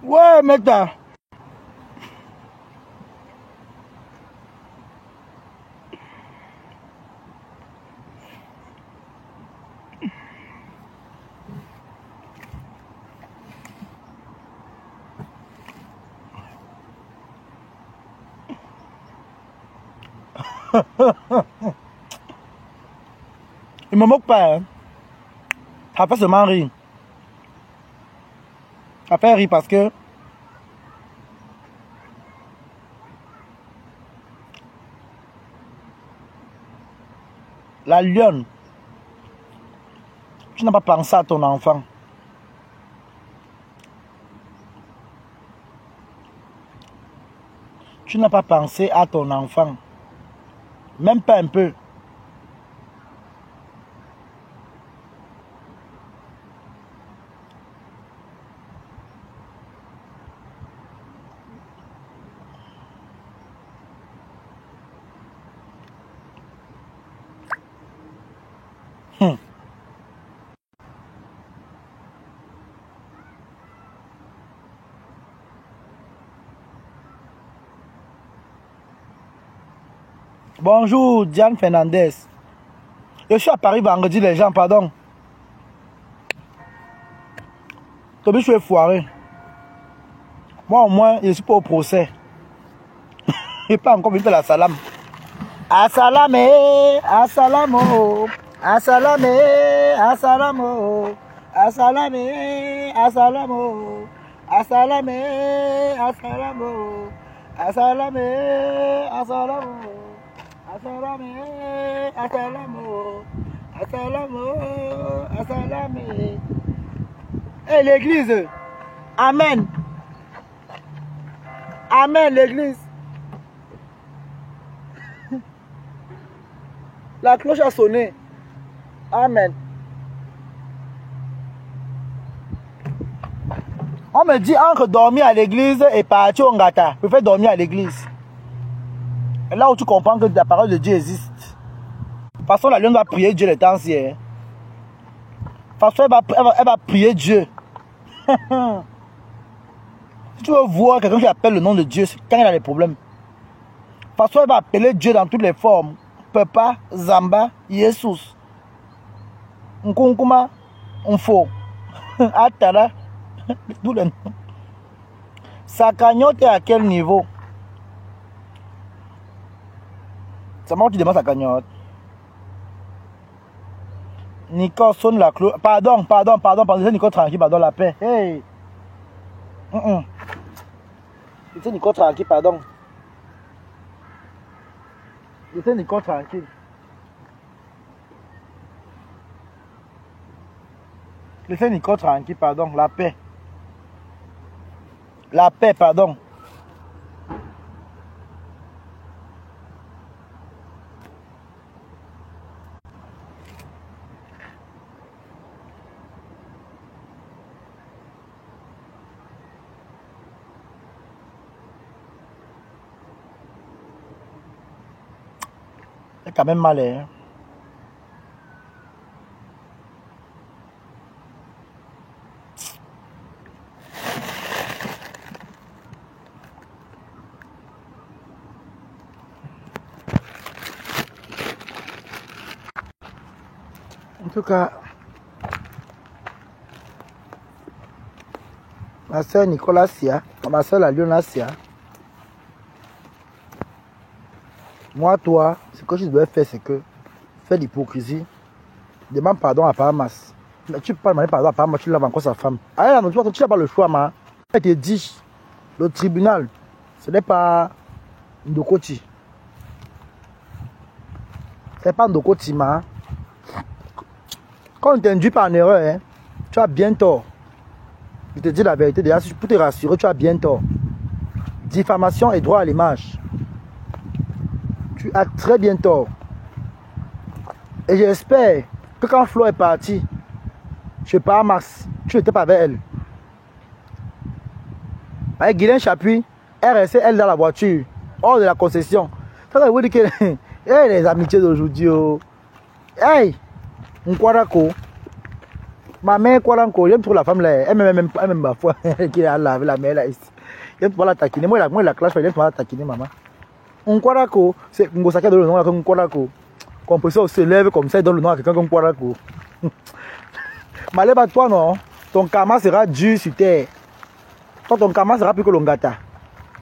Ouais, Meta. Il me moque pas. Hein. Ça fait seulement rire. Ça fait rire parce que la lionne, tu n'as pas pensé à ton enfant. Tu n'as pas pensé à ton enfant. Même pas un peu. Bonjour Diane Fernandez. Je suis à Paris vendredi les gens, pardon. Tobi, je suis foiré. Moi au moins, je ne suis pas au procès. Je n'ai pas encore venu faire la salam. Assalamé, assalamo, assalamé, assalamo, assalamé, assalamo, assalamé, assalamo, assalamé, assalamo. Assalamé, assalamo, assalamo, assalamé. Et l'église. Amen. Amen, l'église. La cloche a sonné. Amen. On me dit entre dormir à l'église et partir au Ngata. Je préfère dormir à l'église. Et là où tu comprends que la parole de Dieu existe. De toute façon, la lionne va prier Dieu les temps anciens. De toute façon, elle va prier Dieu. Si tu veux voir quelqu'un qui appelle le nom de Dieu, c'est quand il a des problèmes. De toute façon, elle va appeler Dieu dans toutes les formes. Papa, Zamba, Jesus. Nkunkuma, Nfo, Atara, tous les noms. Sa cagnotte est à quel niveau? C'est moi qui demande sa cagnotte. Nico sonne la cloche. Pardon, Nico tranquille, pardon, la paix. Hey! Laissez Nico tranquille, pardon. Laissez Nico tranquille. Laissez Nico tranquille, pardon, la paix. La paix, pardon. C'est quand même mal, hein. En tout cas, ma soeur Nicolas Sia, ma soeur la Lionne Sia, moi, toi, ce que je dois faire, c'est que faire l'hypocrisie, demande pardon à Paramas. Mais tu peux pas demander pardon à Paramas, tu laves encore sa femme. Ah, non, tu n'as pas le choix, ma. Elle te dit, le tribunal, ce n'est pas Ndokoti. Ce n'est pas Ndokoti, ma. Quand on t'induit par en erreur, hein, tu as bien tort. Je te dis la vérité, déjà, pour te rassurer, tu as bien tort. Diffamation et droit à l'image. Tu as très bien tort. Et j'espère que quand Flo est parti, je ne sais pas, Max, tu n'étais pas avec elle. Avec Guylaine Chapuis, elle restait, elle, dans la voiture, hors de la concession. Ça veut dire que les amitiés d'aujourd'hui, hey! Nkwalako. Ma mère Kwalanko, j'aime trop la femme là. Elle m'aime ma foi. Qui a lavé la mère là ici. J'aime trop la taquiner. Moi la classe, j'aime trop la taquiner, maman. Nkwalako, c'est Ngosaka donne le nom à Nkwalako. Compression se lève comme ça, il donne le nom à quelqu'un comme Nkwalako. Malheur à toi, non. Ton karma sera dur sur terre. Toi, ton karma sera plus que l'ongata.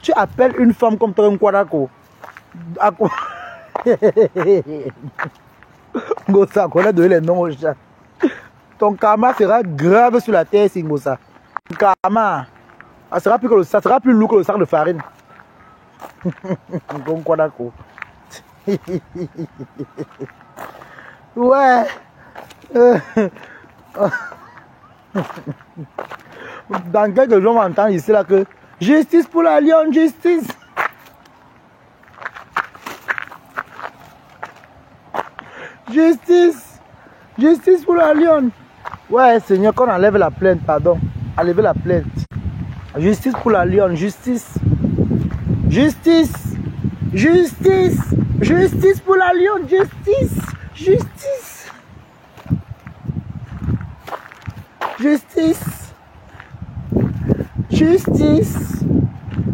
Tu appelles une femme comme toi, Nkwalako. Ngosa, on a donné les noms aux gens. Ton karma sera grave sur la terre, Singosa. Ton karma, ça sera plus lourd que le sac de farine. Donc, quoi d'accord. Ouais. Dans quelques jours, on entend ici là que justice pour la Lionne, justice. Justice! Justice pour la Lionne! Ouais, Seigneur, qu'on enlève la plainte, pardon. Enlevez la plainte. Justice pour la Lionne, justice! Justice! Justice! Justice pour la Lionne, justice! Justice! Justice! Justice!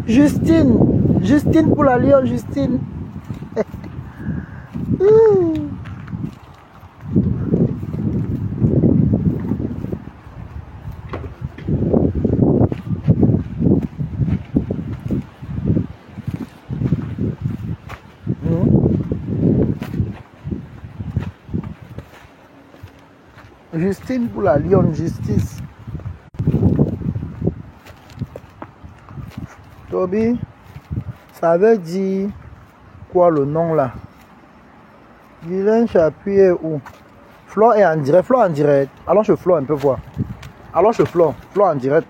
Justine! Justine pour la Lionne, Justine! Justine pour la Lionne, justice. Toby, ça veut dire quoi le nom là? Guylaine Chapuis est où? Flo est en direct. Flo en direct. Allons chez Flo un peu voir. Allons chez Flo. Flo en direct.